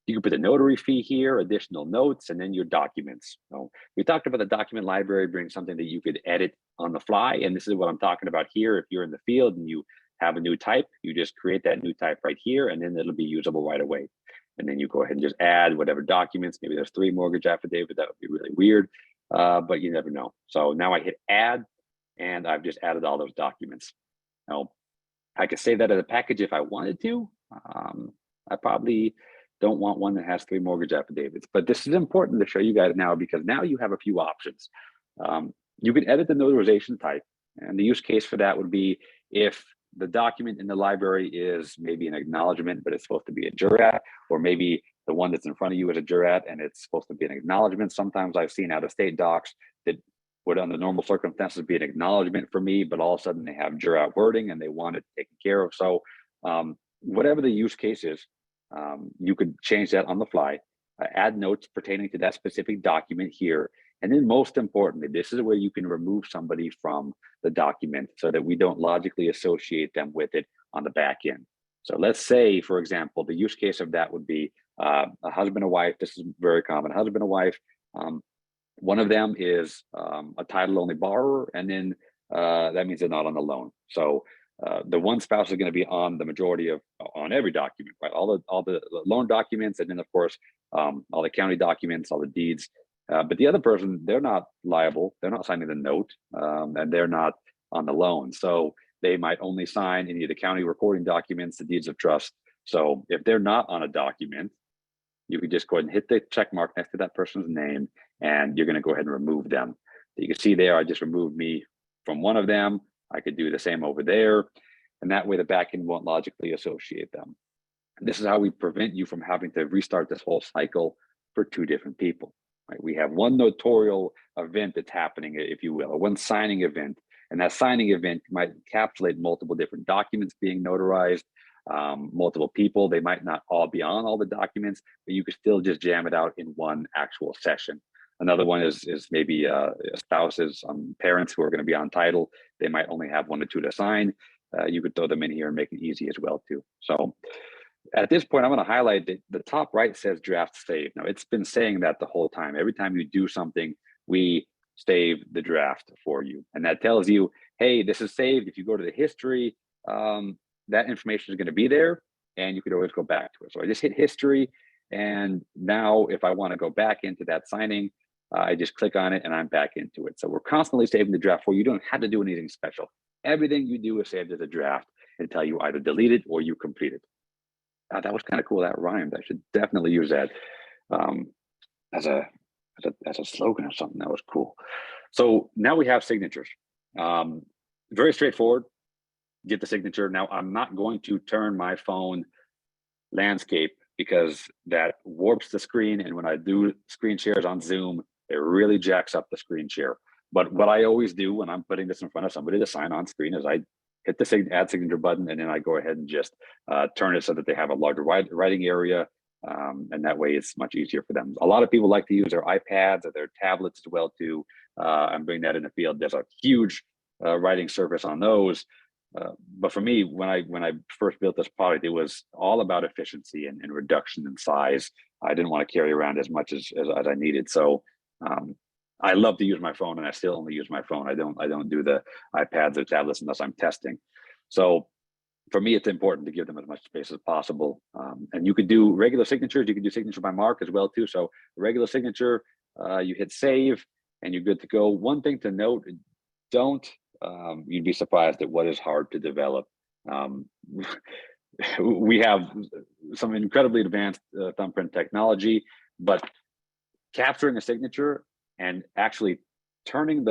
You can put the notary fee here, additional notes, and then your documents. So we talked about the document library being something that you could edit on the fly, and this is what I'm talking about here. If you're in the field and you have a new type, you just create that new type right here, and then it'll be usable right away. And then you go ahead and just add whatever documents. Maybe there's 3 mortgage affidavits. That would be really weird, but you never know. So now I hit add, and I've just added all those documents. Now, I could save that as a package if I wanted to. I probably don't want one that has 3 mortgage affidavits, but this is important to show you guys now, because now you have a few options. You can edit the notarization type, and the use case for that would be if the document in the library is maybe an acknowledgement, but it's supposed to be a jurat, or maybe the one that's in front of you is a jurat and it's supposed to be an acknowledgement. Sometimes I've seen out-of-state docs that would, under normal circumstances, be an acknowledgement for me, but all of a sudden they have jurat wording and they want it taken care of. So whatever the use case is, you could change that on the fly, add notes pertaining to that specific document here. And then most importantly, this is where you can remove somebody from the document so that we don't logically associate them with it on the back end. So let's say, for example, the use case of that would be a husband and wife. This is very common, husband and wife. One of them is a title-only borrower, and then that means they're not on the loan. So the one spouse is going to be on the majority on every document, right? All the loan documents, and then of course all the county documents, all the deeds. But the other person, they're not liable. They're not signing the note, and they're not on the loan. So they might only sign any of the county recording documents, the deeds of trust. So if they're not on a document, you could just go ahead and hit the check mark next to that person's name, and you're going to go ahead and remove them. You can see there, I just removed me from one of them. I could do the same over there. And that way the backend won't logically associate them. And this is how we prevent you from having to restart this whole cycle for two different people. Right? We have one notarial event that's happening, if you will, or one signing event. And that signing event might encapsulate multiple different documents being notarized, multiple people. They might not all be on all the documents, but you could still just jam it out in one actual session. Another one is maybe spouses, parents who are going to be on title. They might only have one or two to sign. You could throw them in here and make it easy as well too. So at this point, I'm going to highlight that the top right says draft save. Now it's been saying that the whole time. Every time you do something, we save the draft for you. And that tells you, hey, this is saved. If you go to the history, that information is going to be there and you could always go back to it. So I just hit history. And now if I want to go back into that signing, I just click on it and I'm back into it. So we're constantly saving the draft for you. You don't have to do anything special. Everything you do is saved as a draft until you either delete it or you complete it. That was kind of cool. That rhymed. I should definitely use that as a slogan or something. That was cool. So now we have signatures. Very straightforward. Get the signature. Now I'm not going to turn my phone landscape because that warps the screen. And when I do screen shares on Zoom, it really jacks up the screen share. But what I always do when I'm putting this in front of somebody to sign on screen is I hit the add signature button, and then I go ahead and just turn it so that they have a larger writing area. And that way it's much easier for them. A lot of people like to use their iPads or their tablets as well too. I'm bringing that in the field. There's a huge writing surface on those. But for me, when I first built this product, it was all about efficiency and reduction in size. I didn't want to carry around as much as I needed. So I love to use my phone, and I still only use my phone. I don't do the iPads or tablets unless I'm testing. So for me, it's important to give them as much space as possible. And you could do regular signatures. You could do signature by mark as well too. So regular signature, you hit save, and you're good to go. One thing to note: you'd be surprised at what is hard to develop. We have some incredibly advanced thumbprint technology, but capturing a signature and actually turning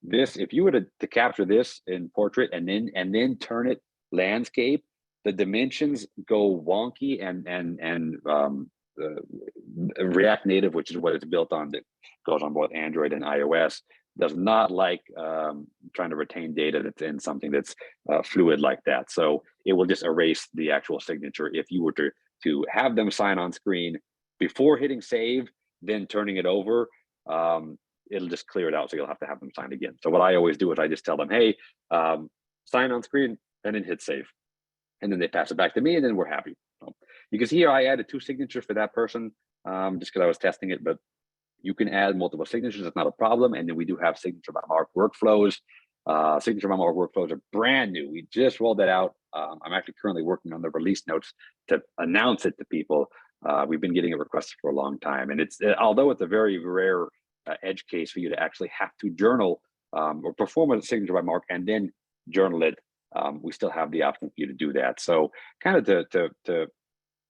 this, if you were to capture this in portrait and then turn it landscape, the dimensions go wonky, and React Native, which is what it's built on, that goes on both Android and iOS, does not like trying to retain data that's in something that's fluid like that. So it will just erase the actual signature if you were to have them sign on screen before hitting save, then turning it over. It'll just clear it out, so you'll have to have them sign again. So what I always do is I just tell them, hey, sign on screen and then hit save. And then they pass it back to me, and then we're happy. So you can see here I added 2 signatures for that person just because I was testing it, but you can add multiple signatures. It's not a problem. And then we do have signature by mark workflows. Signature by mark workflows are brand new. We just rolled that out. I'm actually currently working on the release notes to announce it to people. We've been getting it requested for a long time. And although it's a very rare edge case for you to actually have to journal or perform a signature by mark and then journal it, we still have the option for you to do that. So kind of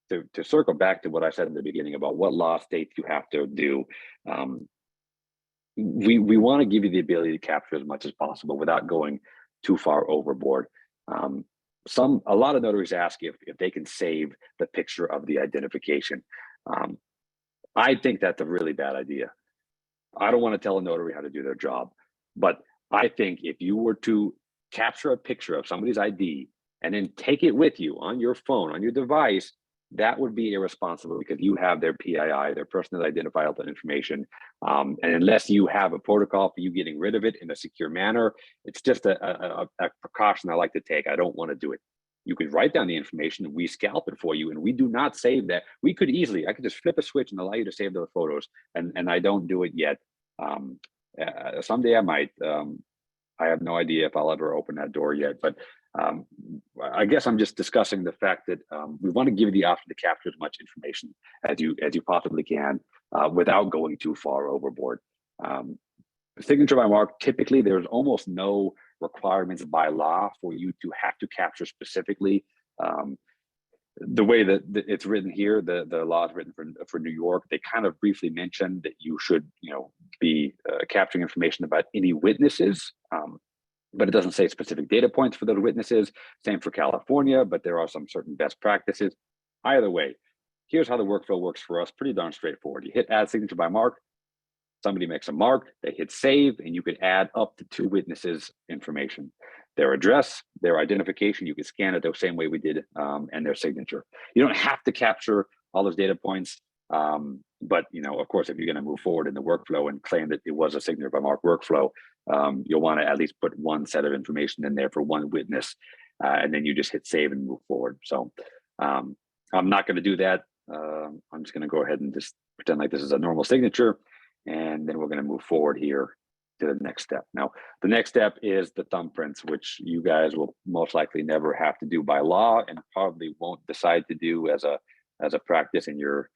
to circle back to what I said in the beginning about what law states you have to do, we want to give you the ability to capture as much as possible without going too far overboard. A lot of notaries ask if they can save the picture of the identification. I think that's a really bad idea. I don't want to tell a notary how to do their job, but I think if you were to capture a picture of somebody's ID and then take it with you on your phone, on your device, that would be irresponsible because you have their PII, their personal identifiable information. And unless you have a protocol for you getting rid of it in a secure manner, it's just a precaution I like to take. I don't want to do it. You could write down the information, we scalp it for you, and we do not save that. I could just flip a switch and allow you to save those photos, and I don't do it yet. Someday I might. I have no idea if I'll ever open that door yet, but I guess I'm just discussing the fact that we want to give you the option to capture as much information as you possibly can without going too far overboard. Signature by mark, typically there's almost no requirements by law for you to have to capture specifically. the way that it's written here, the law is written for New York. They kind of briefly mentioned that you should, be capturing information about any witnesses, but it doesn't say specific data points for those witnesses. Same for California, but there are some certain best practices. Either way, here's how the workflow works for us. Pretty darn straightforward. You hit add signature by mark. Somebody makes a mark, they hit save, and you could add up to 2 witnesses information. Their address, their identification, you could scan it the same way we did, and their signature. You don't have to capture all those data points, but of course, if you're going to move forward in the workflow and claim that it was a signature by mark workflow, you'll want to at least put one set of information in there for one witness, and then you just hit save and move forward. So I'm not going to do that. I'm just going to go ahead and just pretend like this is a normal signature. And then we're going to move forward here to the next step. Now, the next step is the thumbprints, which you guys will most likely never have to do by law, and probably won't decide to do as a practice in your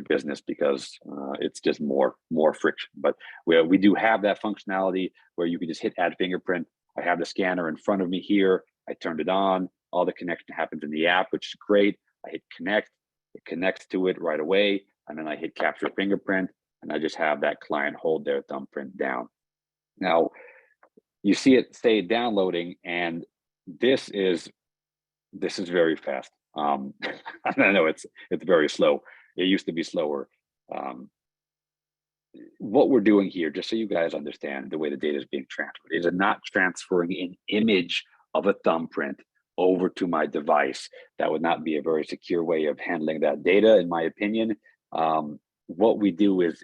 business, because it's just more friction. But we do have that functionality where you can just hit add fingerprint. I have the scanner in front of me here. I turned it on. All the connection happens in the app, which is great. I hit connect. It connects to it right away, and then I hit capture fingerprint. And I just have that client hold their thumbprint down. Now, you see it stay downloading, and this is very fast. I know it's very slow. It used to be slower. What we're doing here, just so you guys understand the way the data is being transferred, is not transferring an image of a thumbprint over to my device. That would not be a very secure way of handling that data, in my opinion. What we do is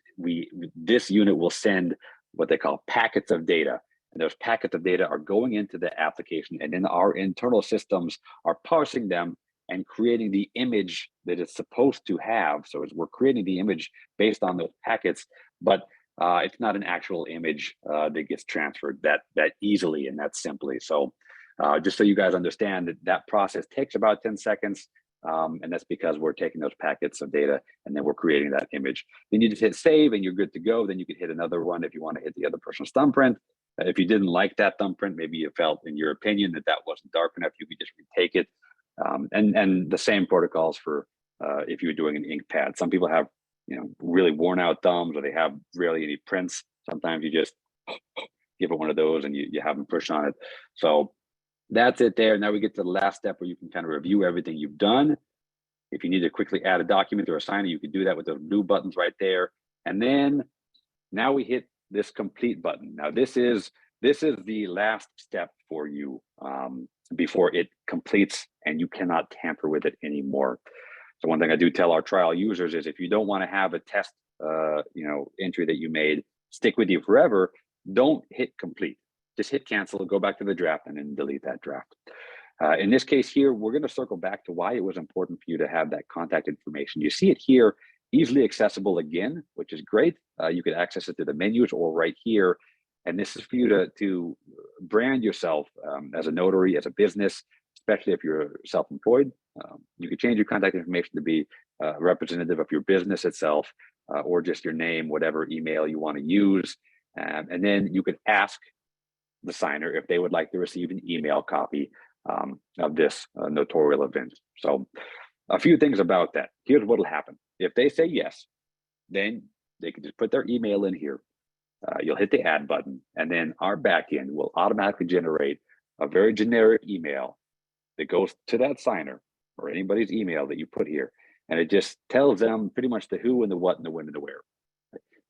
this unit will send what they call packets of data, and those packets of data are going into the application, and then our internal systems are parsing them and creating the image that it's supposed to have. So we're creating the image based on those packets, but it's not an actual image that gets transferred that easily and that simply. So just so you guys understand that process takes about 10 seconds. And that's because we're taking those packets of data and then we're creating that image. Then you just hit save and you're good to go. Then you could hit another one if you want to hit the other person's thumbprint. If you didn't like that thumbprint, maybe you felt in your opinion that wasn't dark enough, you could just retake it. And the same protocols for if you're doing an ink pad. Some people have really worn out thumbs, or they have rarely any prints. Sometimes you just give it one of those and you have them push on it. So that's it there. Now we get to the last step where you can kind of review everything you've done. If you need to quickly add a document or a signer, you can do that with those blue buttons right there. And then now we hit this complete button. Now this is the last step for you before it completes and you cannot tamper with it anymore. So one thing I do tell our trial users is if you don't want to have a test entry that you made stick with you forever, don't hit complete. Just hit cancel, go back to the draft, and then delete that draft. In this case here, we're going to circle back to why it was important for you to have that contact information. You see it here, easily accessible again, which is great. You could access it through the menus or right here. And this is for you to brand yourself as a notary, as a business, especially if you're self-employed. You could change your contact information to be representative of your business itself, or just your name, whatever email you want to use. And then you could ask the signer if they would like to receive an email copy of this notarial event. So a few things about that. Here's what will happen. If they say yes, then they can just put their email in here. You'll hit the add button, and then our backend will automatically generate a very generic email that goes to that signer or anybody's email that you put here. And it just tells them pretty much the who and the what and the when and the where.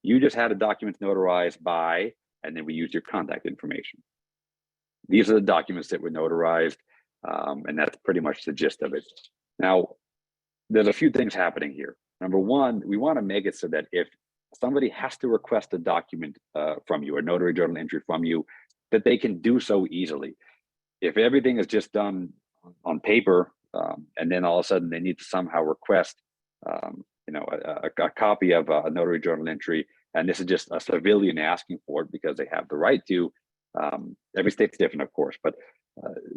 You just had a document notarized by, and then we use your contact information. These are the documents that were notarized, and that's pretty much the gist of it. Now, there's a few things happening here. Number one, we want to make it so that if somebody has to request a document from you, a notary journal entry from you, that they can do so easily. If everything is just done on paper, and then all of a sudden they need to somehow request a copy of a notary journal entry, and this is just a civilian asking for it because they have the right to. Every state's different, of course, but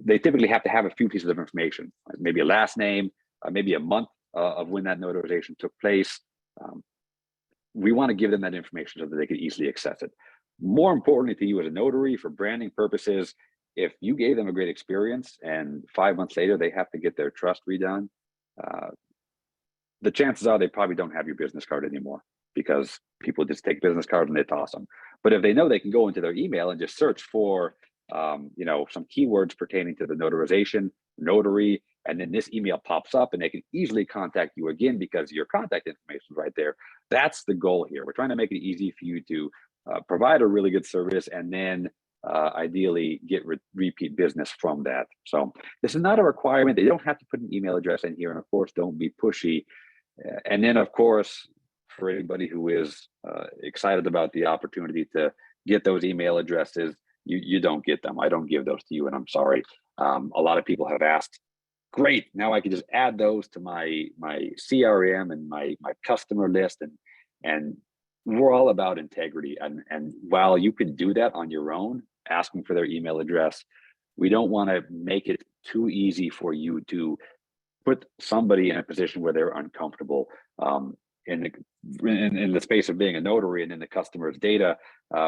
they typically have to have a few pieces of information, maybe a last name, maybe a month of when that notarization took place. We want to give them that information so that they can easily access it. More importantly to you as a notary, for branding purposes, if you gave them a great experience and 5 months later they have to get their trust redone, the chances are they probably don't have your business card anymore, because people just take business cards and they toss them. But if they know they can go into their email and just search for, you know, some keywords pertaining to the notarization, notary, and then this email pops up and they can easily contact you again because your contact information is right there. That's the goal here. We're trying to make it easy for you to provide a really good service and then ideally get repeat business from that. So this is not a requirement. They don't have to put an email address in here. And of course, don't be pushy. And then of course, for anybody who is excited about the opportunity to get those email addresses, you don't get them. I don't give those to you, and I'm sorry. A lot of people have asked, great, now I can just add those to my CRM and my customer list, and we're all about integrity. And while you can do that on your own, asking for their email address, we don't want to make it too easy for you to put somebody in a position where they're uncomfortable in the space of being a notary and in the customer's data.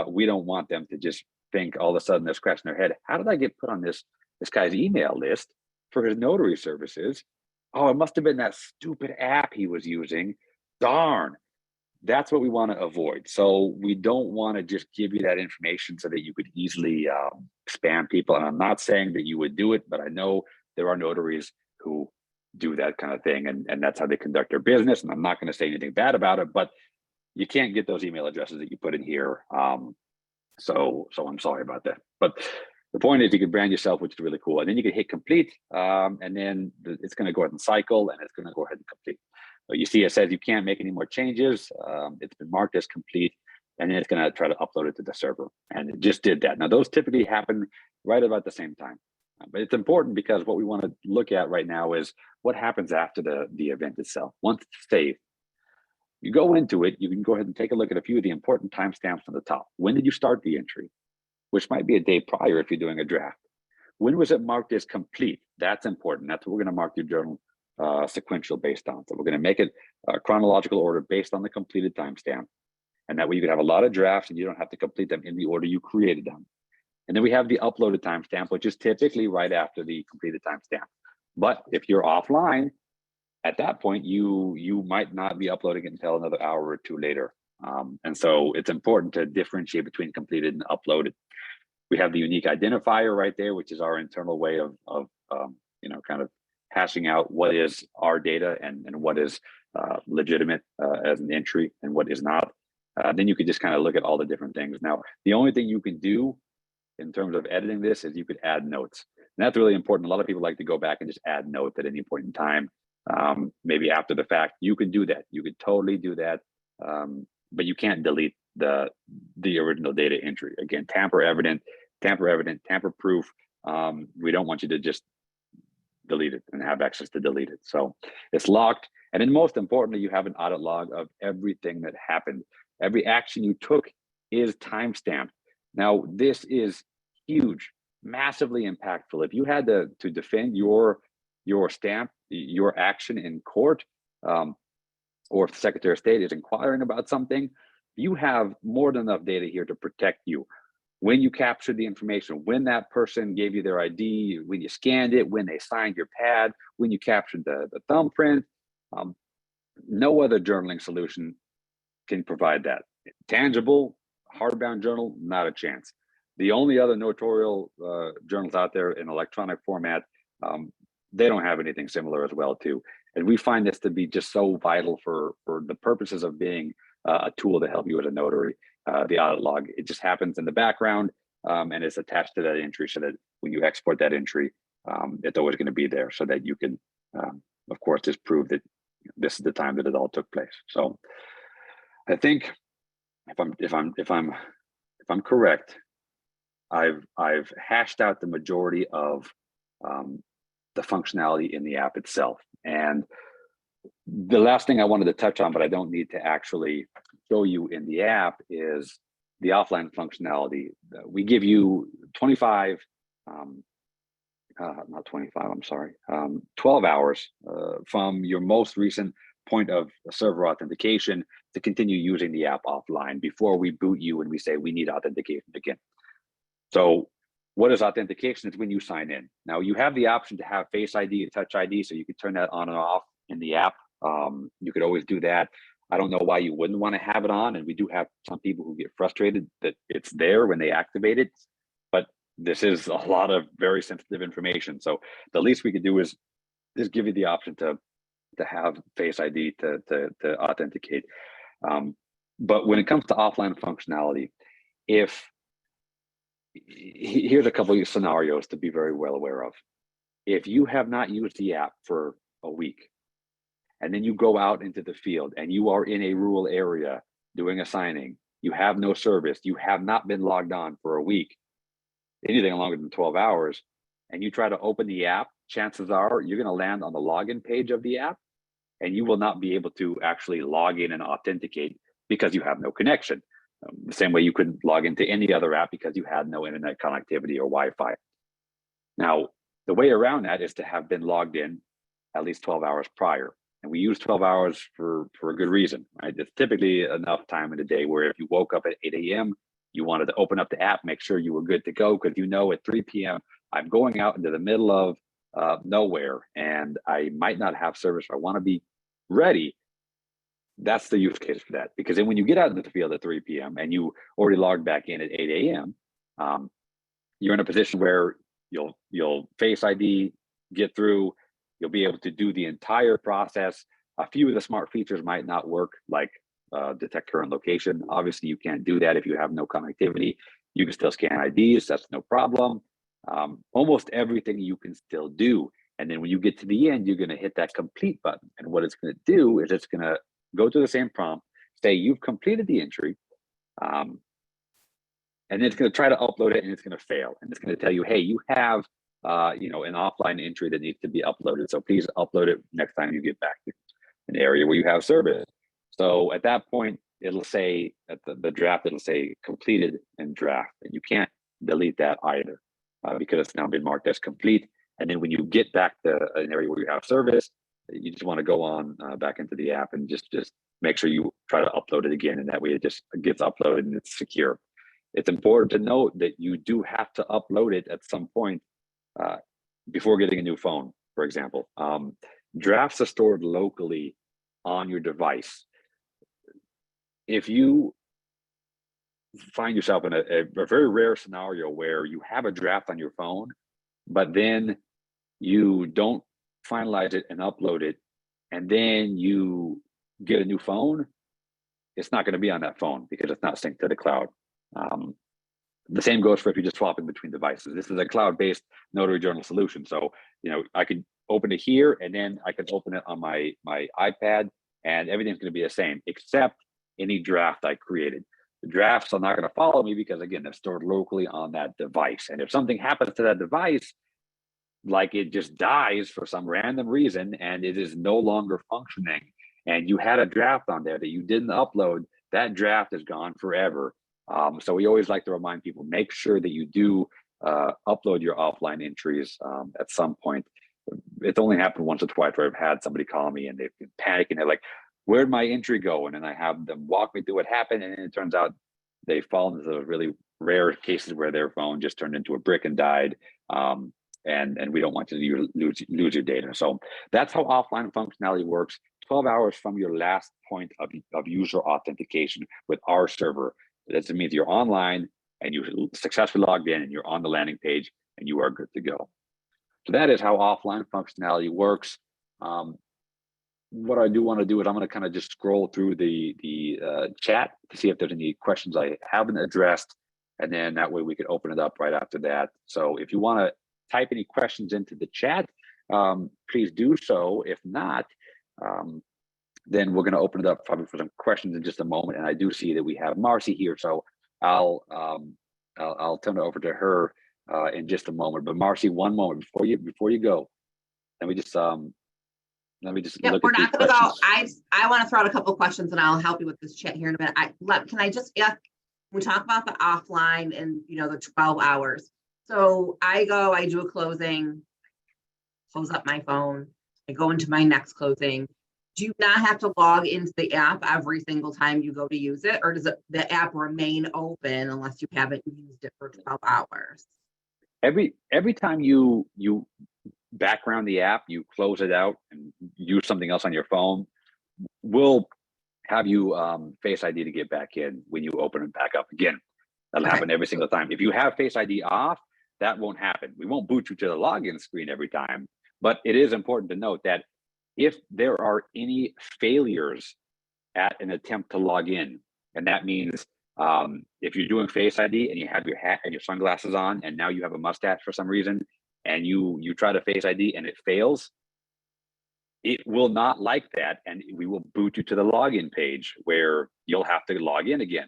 We don't want them to just think all of a sudden they're scratching their head, how did I get put on this guy's email list for his notary services? Oh, it must have been that stupid app he was using. Darn. That's what we want to avoid. So we don't want to just give you that information so that you could easily spam people. And I'm not saying that you would do it, but I know there are notaries who do that kind of thing, and that's how they conduct their business. And I'm not going to say anything bad about it, but you can't get those email addresses that you put in here. So I'm sorry about that. But the point is you can brand yourself, which is really cool. And then you can hit complete, and then it's going to go ahead and cycle, and it's going to go ahead and complete. So you see it says you can't make any more changes. It's been marked as complete, and then it's going to try to upload it to the server. And it just did that. Now, those typically happen right about the same time. But it's important because what we want to look at right now is what happens after the event itself. Once it's saved, you go into it, you can go ahead and take a look at a few of the important timestamps on the top. When did you start the entry? Which might be a day prior if you're doing a draft. When was it marked as complete? That's important. That's what we're going to mark your journal sequential based on. So we're going to make it chronological order based on the completed timestamp. And that way you can have a lot of drafts and you don't have to complete them in the order you created them. And then we have the uploaded timestamp, which is typically right after the completed timestamp. But if you're offline, at that point, you might not be uploading it until another hour or two later. And so it's important to differentiate between completed and uploaded. We have the unique identifier right there, which is our internal way of you know, kind of hashing out what is our data and what is legitimate as an entry and what is not. Then you could just kind of look at all the different things. Now, the only thing you can do in terms of editing this is you could add notes. And that's really important. A lot of people like to go back and just add notes at any point in time. Maybe after the fact, you could do that. You could totally do that. But you can't delete the original data entry. Again, tamper evident, tamper proof. We don't want you to just delete it and have access to delete it. So it's locked. And then most importantly, you have an audit log of everything that happened. Every action you took is timestamped. Now, this is huge, massively impactful. If you had to defend your stamp, your action in court, or if the Secretary of State is inquiring about something, you have more than enough data here to protect you. When you captured the information, when that person gave you their ID, when you scanned it, when they signed your pad, when you captured the thumbprint, no other journaling solution can provide that. Tangible, hardbound journal, not a chance. The only other notarial journals out there in electronic format, they don't have anything similar as well too. And we find this to be just so vital for the purposes of being a tool to help you as a notary. The audit log, it just happens in the background and it's attached to that entry so that when you export that entry, it's always going to be there so that you can, of course, just prove that this is the time that it all took place. So I think if I'm correct, I've hashed out the majority of the functionality in the app itself. And the last thing I wanted to touch on, but I don't need to actually show you in the app, is the offline functionality. We give you 25, not 25, I'm sorry, 12 hours from your most recent point of server authentication to continue using the app offline before we boot you and we say we need authentication again. So what is authentication? It's when you sign in. Now you have the option to have Face ID and Touch ID, so you can turn that on and off in the app. You could always do that. I don't know why you wouldn't want to have it on. And we do have some people who get frustrated that it's there when they activate it, but this is a lot of very sensitive information. So the least we could do is give you the option to have Face ID to authenticate. But when it comes to offline functionality, here's a couple of scenarios to be very well aware of. If you have not used the app for a week, and then you go out into the field and you are in a rural area doing a signing, you have no service, you have not been logged on for a week, anything longer than 12 hours, and you try to open the app, chances are you're going to land on the login page of the app, and you will not be able to actually log in and authenticate because you have no connection. The same way you couldn't log into any other app because you had no internet connectivity or Wi-Fi. Now, the way around that is to have been logged in at least 12 hours prior. And we use 12 hours for a good reason, right? It's typically enough time in the day where if you woke up at 8 a.m., you wanted to open up the app, make sure you were good to go, because you know at 3 p.m., I'm going out into the middle of nowhere and I might not have service. I want to be ready. That's the use case for that. Because then when you get out into the field at 3 p.m. and you already logged back in at 8 a.m., you're in a position where you'll Face ID, get through, you'll be able to do the entire process. A few of the smart features might not work, like detect current location. Obviously, you can't do that if you have no connectivity. You can still scan IDs, that's no problem. Almost everything you can still do. And then when you get to the end, you're going to hit that complete button. And what it's going to do is it's going to go to the same prompt, say you've completed the entry, and then it's going to try to upload it and it's going to fail. And it's going to tell you, hey, you have an offline entry that needs to be uploaded. So please upload it next time you get back to an area where you have service. So at that point, it'll say at the draft, it'll say completed and draft, and you can't delete that either because it's now been marked as complete. And then when you get back to an area where you have service, you just want to go on back into the app and just make sure you try to upload it again. And that way it just gets uploaded and it's secure. It's important to note that you do have to upload it at some point before getting a new phone, for example. Drafts are stored locally on your device. If you find yourself in a very rare scenario where you have a draft on your phone, but then you don't finalize it and upload it, and then you get a new phone, it's not going to be on that phone because it's not synced to the cloud. The same goes for if you're just swapping between devices. This is a cloud-based Notary Journal solution. So, I could open it here and then I could open it on my iPad and everything's going to be the same except any draft I created. The drafts are not going to follow me because, again, they're stored locally on that device. And if something happens to that device, like it just dies for some random reason and it is no longer functioning, and you had a draft on there that you didn't upload, that draft is gone forever. So we always like to remind people, make sure that you do upload your offline entries at some point. It's only happened once or twice where I've had somebody call me and they've been panicking. They're like, where'd my entry go? And then I have them walk me through what happened. And it turns out they fall into those really rare cases where their phone just turned into a brick and died. And we don't want you to lose your data. So that's how offline functionality works. 12 hours from your last point of user authentication with our server. That means you're online and you successfully logged in and you're on the landing page and you are good to go. So that is how offline functionality works. What I do want to do is I'm going to kind of just scroll through the chat to see if there's any questions I haven't addressed. And then that way we could open it up right after that. So if you want to type any questions into the chat, please do so. If not, then we're going to open it up probably for some questions in just a moment. And I do see that we have Marcy here, so I'll turn it over to her in just a moment. But Marcy, one moment before you go, let me just yeah, look we're at not the going to go. questions. I want to throw out a couple of questions, and I'll help you with this chat here in a minute. Can I just ask? We talk about the offline and the 12 hours. So I do a closing, close up my phone, I go into my next closing. Do you not have to log into the app every single time you go to use it, or does the app remain open unless you haven't used it for 12 hours? Every time you background the app, you close it out and use something else on your phone, we'll have you Face ID to get back in when you open it back up again. That'll happen every single time. If you have Face ID off, that won't happen. We won't boot you to the login screen every time, but it is important to note that if there are any failures at an attempt to log in, and that means if you're doing Face ID and you have your hat and your sunglasses on, and now you have a mustache for some reason, and you try to Face ID and it fails, it will not like that, and we will boot you to the login page where you'll have to log in again.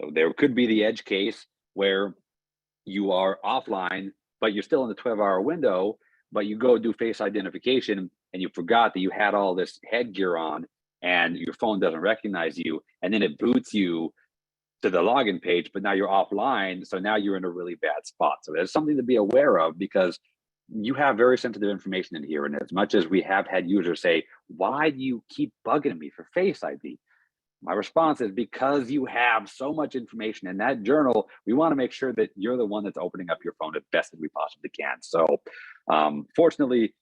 So there could be the edge case where you are offline, but you're still in the 12-hour window, but you go do face identification and you forgot that you had all this headgear on and your phone doesn't recognize you, and then it boots you to the login page, but now you're offline, so now you're in a really bad spot. So there's something to be aware of, because you have very sensitive information in here. And as much as we have had users say, why do you keep bugging me for Face ID? My response is, because you have so much information in that journal, we want to make sure that you're the one that's opening up your phone as best as we possibly can. So fortunately,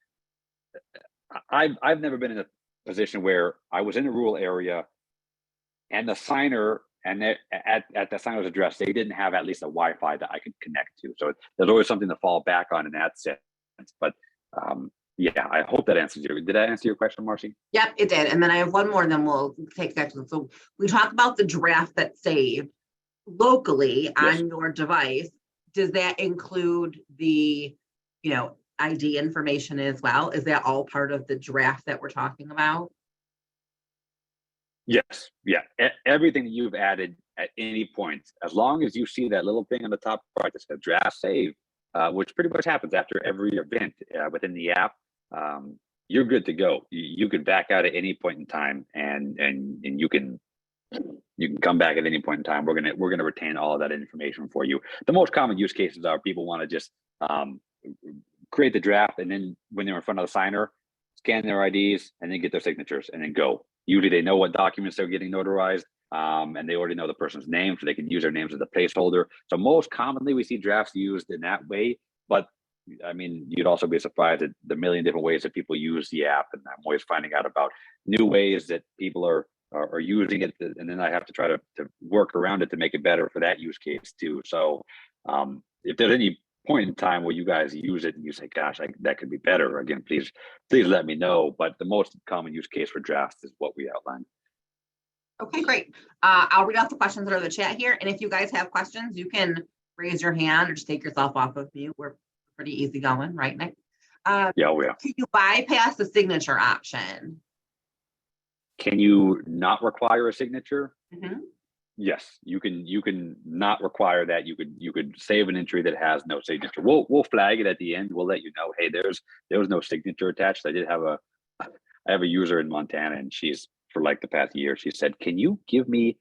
I've never been in a position where I was in a rural area and the signer, and at the signer's address, they didn't have at least a Wi-Fi that I could connect to. So there's always something to fall back on in that sense. But yeah, I hope that answers you. Did I answer your question, Marcy? Yep, it did. And then I have one more, and then we'll take sections. So we talked about the draft that's saved locally on your device. Does that include the, ID information as well? Is that all part of the draft that we're talking about? Yes. Yeah. Everything that you've added at any point, as long as you see that little thing on the top right that says draft save, which pretty much happens after every event within the app, you're good to go. You can back out at any point in time, and you can come back at any point in time. We're gonna retain all of that information for you. The most common use cases are people want to just create the draft, and then when they're in front of the signer, scan their IDs and then get their signatures and then go. Usually they know what documents they're getting notarized, and they already know the person's name, so they can use their names as a placeholder. So most commonly we see drafts used in that way, but I mean, you'd also be surprised at the million different ways that people use the app, and I'm always finding out about new ways that people are using it, and then I have to try to work around it to make it better for that use case too. So if there's any point in time where you guys use it and you say, gosh, that could be better, again, please let me know. But the most common use case for drafts is what we outlined. Okay, great. I'll read out the questions that are in the chat here. And if you guys have questions, you can raise your hand or just take yourself off of mute. We're pretty easy going, right, Nick? Yeah, we are. Can you bypass the signature option? Can you not require a signature? Mm-hmm. Yes, you can not require that. You could save an entry that has no signature. We'll flag it at the end. We'll let you know, hey, there was no signature attached. I have a user in Montana, and she's, for like the past year, she said, can you give me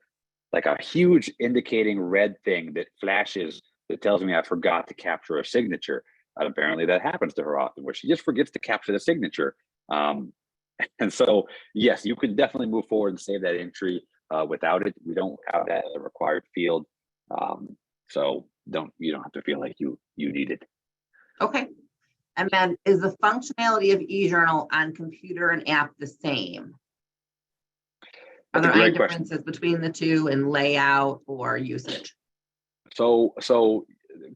like a huge indicating red thing that flashes that tells me I forgot to capture a signature? And apparently that happens to her often, where she just forgets to capture the signature. And so, yes, you can definitely move forward and save that entry without it. We don't have that as a required field. So you don't have to feel like you need it. Okay. And then is the functionality of eJournal on computer and app the same? Are there any differences between the two in layout or usage? So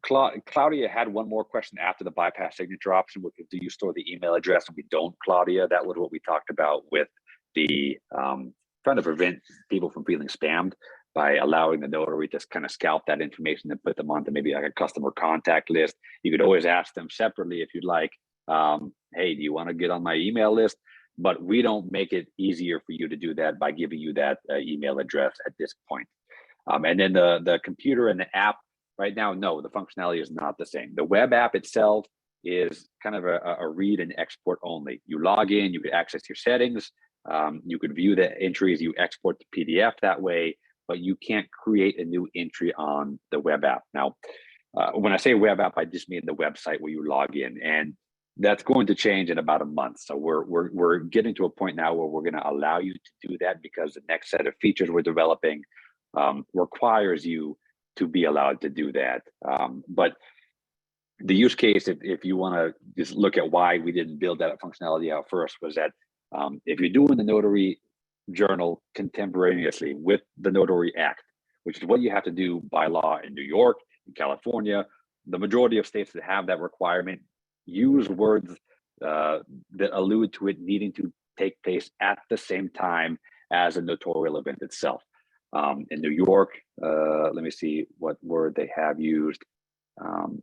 Claudia had one more question after the bypass signature option, which is, do you store the email address? And we don't, Claudia. That was what we talked about with the trying to prevent people from feeling spammed by allowing the notary to kind of scalp that information and put them onto maybe like a customer contact list. You could always ask them separately if you'd like, hey, do you want to get on my email list? But we don't make it easier for you to do that by giving you that email address at this point. And then the computer and the app right now, no, the functionality is not the same. The web app itself is kind of a read and export only. You log in, you can access your settings, you could view the entries, you export the PDF that way, but you can't create a new entry on the web app. Now, when I say web app, I just mean the website where you log in, and that's going to change in about a month. So we're getting to a point now where we're going to allow you to do that, because the next set of features we're developing requires you to be allowed to do that. But the use case, if you want to just look at why we didn't build that functionality out first, was that if you're doing the notary journal contemporaneously with the Notary Act, which is what you have to do by law in New York, in California, the majority of states that have that requirement use words that allude to it needing to take place at the same time as a notarial event itself. In New York, let me see what word they have used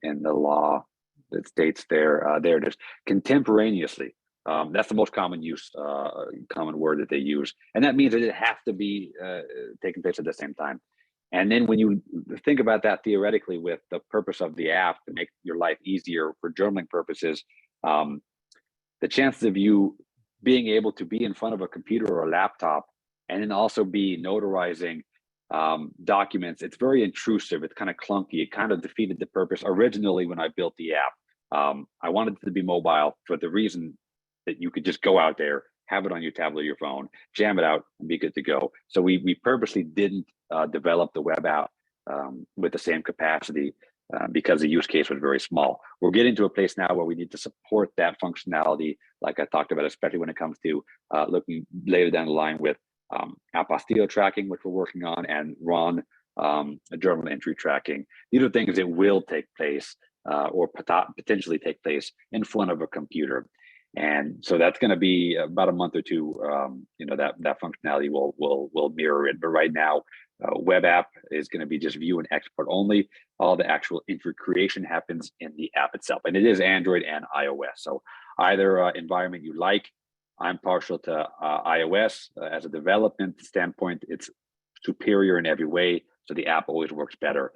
in the law that states there. There it is, contemporaneously. That's the most common common word that they use. And that means that it has to be taking place at the same time. And then when you think about that theoretically with the purpose of the app to make your life easier for journaling purposes, the chances of you being able to be in front of a computer or a laptop and then also be notarizing documents, it's very intrusive. It's kind of clunky. It kind of defeated the purpose originally when I built the app. I wanted it to be mobile for the reason that you could just go out there, have it on your tablet or your phone, jam it out, and be good to go. So we purposely didn't develop the web app with the same capacity because the use case was very small. We're getting to a place now where we need to support that functionality, like I talked about, especially when it comes to looking later down the line with apostille tracking, which we're working on, and RON journal entry tracking. These are things that will take place or potentially take place in front of a computer. And so that's going to be about a month or two. That functionality will mirror it. But right now, web app is going to be just view and export only. All the actual entry creation happens in the app itself, and it is Android and iOS. So either environment you like. I'm partial to iOS. As a development standpoint, it's superior in every way. So the app always works better.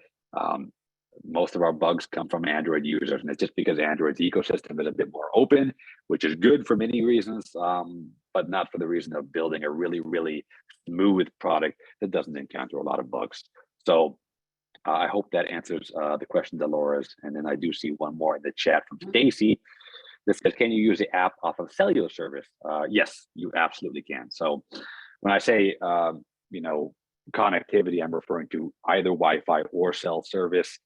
Most of our bugs come from Android users, and it's just because Android's ecosystem is a bit more open, which is good for many reasons, but not for the reason of building a really, really smooth product that doesn't encounter a lot of bugs. So I hope that answers the question, Dolores. And then I do see one more in the chat from Stacy that says, can you use the app off of cellular service? Yes, you absolutely can. So when I say, connectivity, I'm referring to either Wi-Fi or cell service.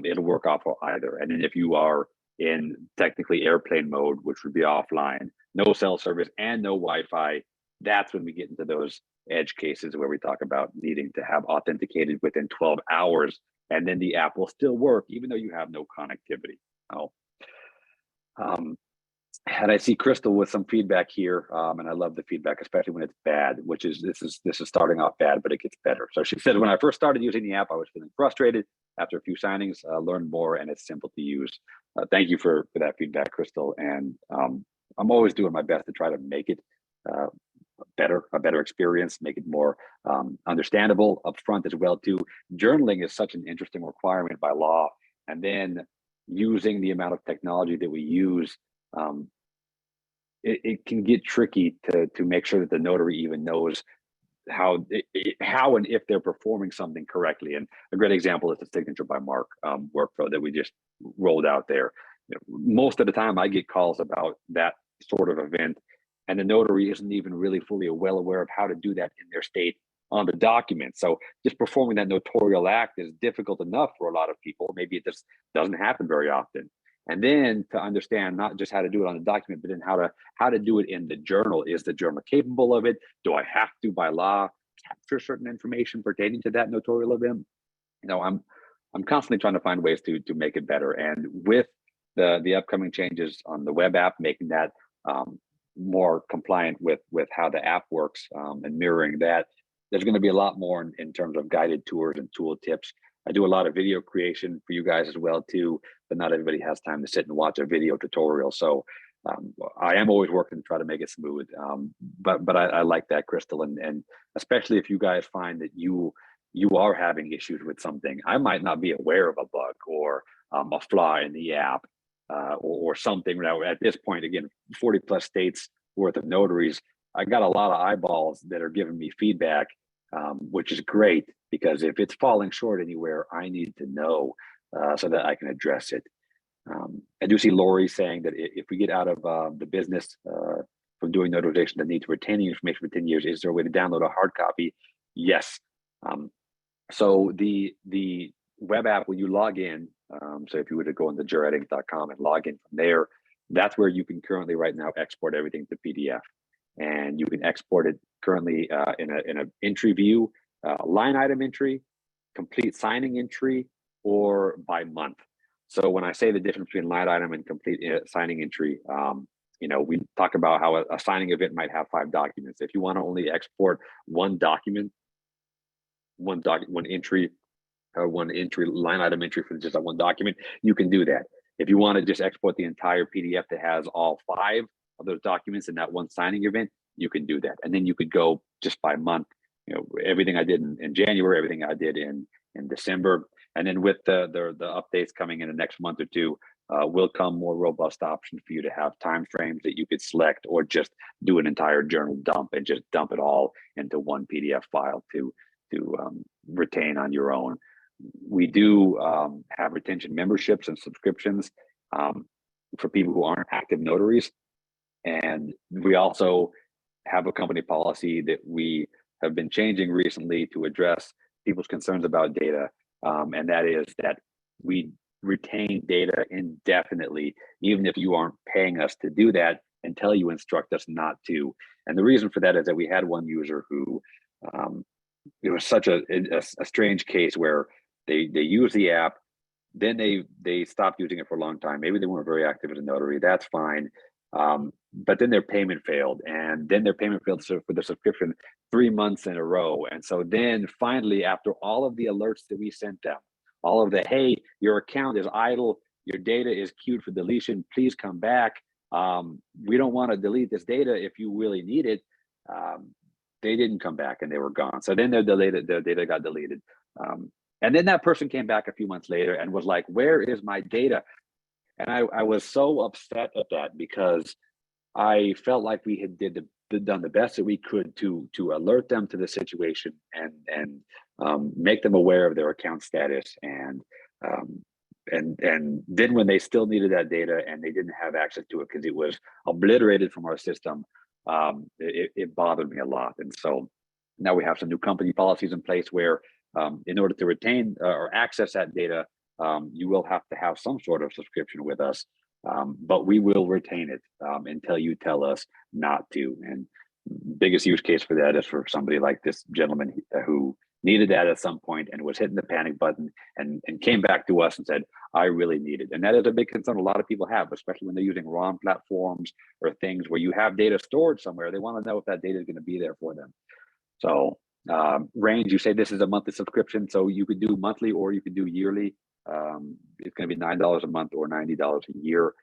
It'll work off of either. And then if you are in technically airplane mode, which would be offline, no cell service and no Wi-Fi, that's when we get into those edge cases where we talk about needing to have authenticated within 12 hours, and then the app will still work even though you have no connectivity. And I see Crystal with some feedback here, and I love the feedback, especially when it's bad, which is this is starting off bad, but it gets better. So she said, when I first started using the app, I was feeling frustrated. After a few signings, learned more, and it's simple to use. Thank you for that feedback, Crystal. And I'm always doing my best to try to make it a better experience, make it more understandable upfront as well too. Journaling is such an interesting requirement by law, and then using the amount of technology that we use, it can get tricky to make sure that the notary even knows how and if they're performing something correctly. And a great example is the signature by Mark workflow that we just rolled out there. Most of the time I get calls about that sort of event, and the notary isn't even really fully well aware of how to do that in their state on the document. So just performing that notarial act is difficult enough for a lot of people. Maybe it just doesn't happen very often. And then to understand not just how to do it on the document, but then how to do it in the journal. Is the journal capable of it? Do I have to, by law, capture certain information pertaining to that notarial event? I'm constantly trying to find ways to make it better. And with the upcoming changes on the web app, making that more compliant with how the app works and mirroring that, there's going to be a lot more in terms of guided tours and tool tips. I do a lot of video creation for you guys as well too, but not everybody has time to sit and watch a video tutorial. So I am always working to try to make it smooth. But I like that, Crystal, and especially if you guys find that you are having issues with something, I might not be aware of a bug or a flaw in the app or something. Now at this point, again, 40 plus states worth of notaries, I got a lot of eyeballs that are giving me feedback, which is great, because if it's falling short anywhere, I need to know so that I can address it. I do see Lori saying that if we get out of the business from doing notarization, the need to retain information for 10 years, is there a way to download a hard copy? Yes. So the web app, when you log in, So if you were to go into juratinc.com and log in from there, that's where you can currently right now export everything to PDF. And you can export it currently in an entry view, line item entry, complete signing entry, or by month. So when I say the difference between line item and complete signing entry, we talk about how a signing event might have 5 documents. If you want to only export one document, one entry, or one entry line item entry for just that one document, you can do that. If you want to just export the entire PDF that has all 5 of those documents in that one signing event, you can do that. And then you could go just by month, everything I did in January, everything I did in December. And then with the updates coming in the next month or two, will come more robust options for you to have time frames that you could select, or just do an entire journal dump and just dump it all into one PDF file to retain on your own. We do have retention memberships and subscriptions for people who aren't active notaries. And we also have a company policy that we have been changing recently to address people's concerns about data. And that is that we retain data indefinitely, even if you aren't paying us to do that, until you instruct us not to. And the reason for that is that we had one user who, it was such a strange case where they use the app, then they stopped using it for a long time. Maybe they weren't very active as a notary, that's fine. But then their payment failed, and then their payment failed for the subscription 3 months in a row. And so then finally, after all of the alerts that we sent them, all of the, hey, your account is idle, your data is queued for deletion, please come back. We don't want to delete this data if you really need it. They didn't come back, and they were gone. So then their data got deleted. And then that person came back a few months later and was like, where is my data? And I was so upset at that, because I felt like we had done the best that we could to alert them to the situation and make them aware of their account status. And then when they still needed that data and they didn't have access to it because it was obliterated from our system, it bothered me a lot. And so now we have some new company policies in place where in order to retain or access that data, you will have to have some sort of subscription with us, but we will retain it until you tell us not to. And biggest use case for that is for somebody like this gentleman who needed that at some point and was hitting the panic button and came back to us and said, I really need it. And that is a big concern a lot of people have, especially when they're using ROM platforms or things where you have data stored somewhere. They want to know if that data is going to be there for them. So range, you say this is a monthly subscription, so you could do monthly or you could do yearly. It's going to be $9 a month or $90 a year,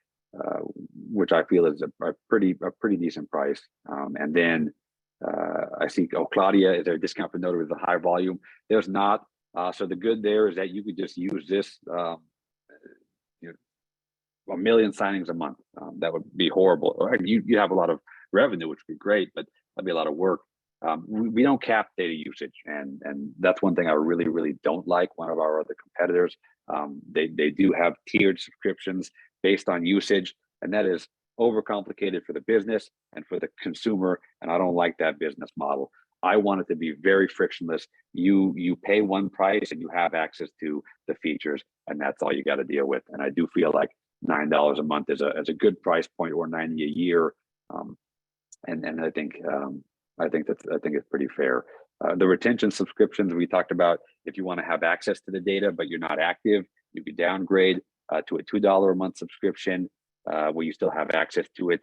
which I feel is a pretty decent price. And then I see, Claudia, is there a discount for notary with a high volume? There's not. So the good there is that you could just use this, 1 million signings a month. That would be horrible. You have a lot of revenue, which would be great, but that'd be a lot of work. We don't cap data usage, and that's one thing I really don't like. One of our other competitors, they do have tiered subscriptions based on usage, and that is overcomplicated for the business and for the consumer, and I don't like that business model. I want it to be very frictionless. You pay one price and you have access to the features, and that's all you got to deal with. And I do feel like $9 a month is a good price point, or $90 a year, and I think it's pretty fair. The retention subscriptions we talked about, if you want to have access to the data but you're not active, you could downgrade to a $2 a month subscription where you still have access to it.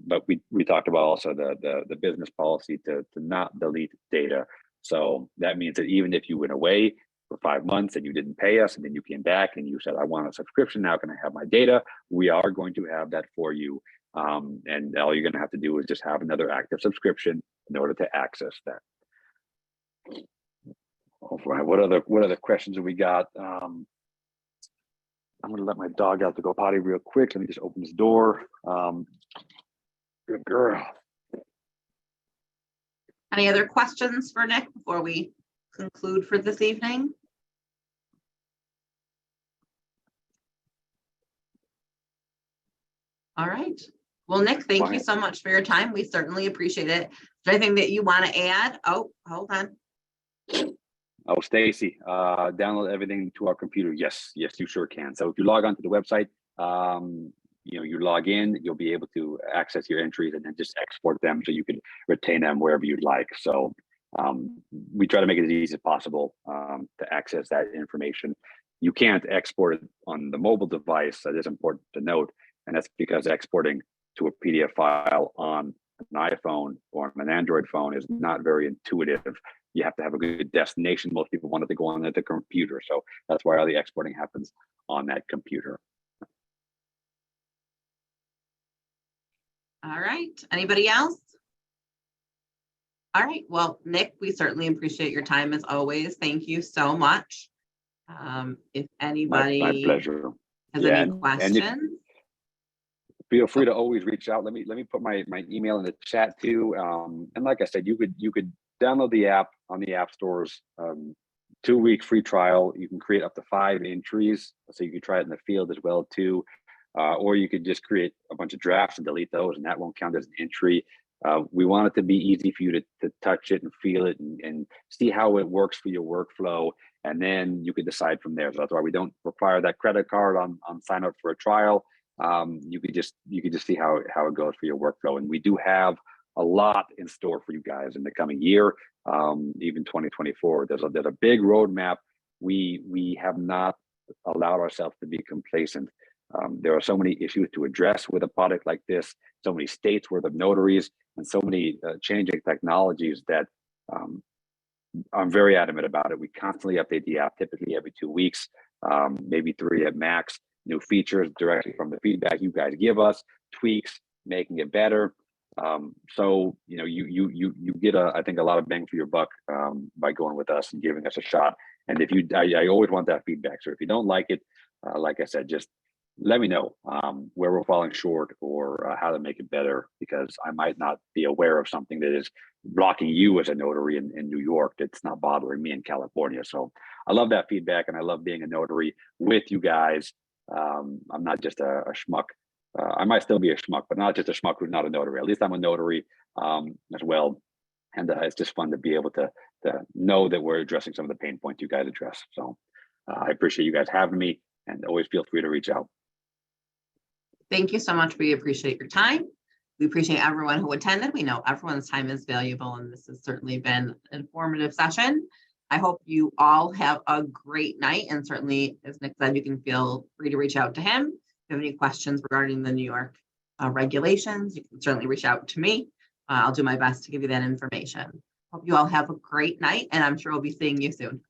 But we talked about also the business policy to not delete data. So that means that even if you went away for 5 months and you didn't pay us, and then you came back and you said, I want a subscription now, can I have my data? We are going to have that for you. And all you're going to have to do is just have another active subscription in order to access that. All right, what other questions have we got? I'm going to let my dog out to go potty real quick. Let me just open this door. Good girl. Any other questions for Nick before we conclude for this evening? All right. Well, Nick, thank you so much for your time. We certainly appreciate it. Is there anything that you want to add? Oh, hold on. Oh, Stacy, download everything to our computer. Yes, yes, you sure can. So if you log onto the website, you log in, you'll be able to access your entries and then just export them so you can retain them wherever you'd like. So we try to make it as easy as possible to access that information. You can't export it on the mobile device. That is important to note. And that's because exporting to a PDF file on an iPhone or on an Android phone is not very intuitive. You have to have a good destination. Most people want it to go on the computer. So that's why all the exporting happens on that computer. All right. Anybody else? All right. Well, Nick, we certainly appreciate your time as always. Thank you so much. If anybody My pleasure. has any questions, feel free to always reach out. Let me put my email in the chat too. And like I said, you could download the app on the app stores. 2-week free trial. You can create up to 5 entries, so you can try it in the field as well too. Or you could just create a bunch of drafts and delete those, and that won't count as an entry. We want it to be easy for you to touch it and feel it and see how it works for your workflow, and then you could decide from there. So that's why we don't require that credit card on sign up for a trial. You could just see how it goes for your workflow, and we do have a lot in store for you guys in the coming year, even 2024. There's a big roadmap. We have not allowed ourselves to be complacent. There are so many issues to address with a product like this, so many states worth of notaries, and so many changing technologies that I'm very adamant about it. We constantly update the app, typically every 2 weeks, maybe 3 at max. New features directly from the feedback you guys give us, tweaks, making it better. So you get I think a lot of bang for your buck by going with us and giving us a shot. And if I always want that feedback. So if you don't like it, like I said, just let me know where we're falling short or how to make it better, because I might not be aware of something that is blocking you as a notary in New York that's not bothering me in California. So I love that feedback, and I love being a notary with you guys. I'm not just a schmuck. I might still be a schmuck, but not just a schmuck who's not a notary. At least I'm a notary as well. And it's just fun to be able to know that we're addressing some of the pain points you guys address. So I appreciate you guys having me, and always feel free to reach out. thank you so much. We appreciate your time. We appreciate everyone who attended. We know everyone's time is valuable, and this has certainly been an informative session. I hope you all have a great night, and certainly, as Nick said, you can feel free to reach out to him. If you have any questions regarding the New York regulations, you can certainly reach out to me. I'll do my best to give you that information. Hope you all have a great night, and I'm sure we'll be seeing you soon.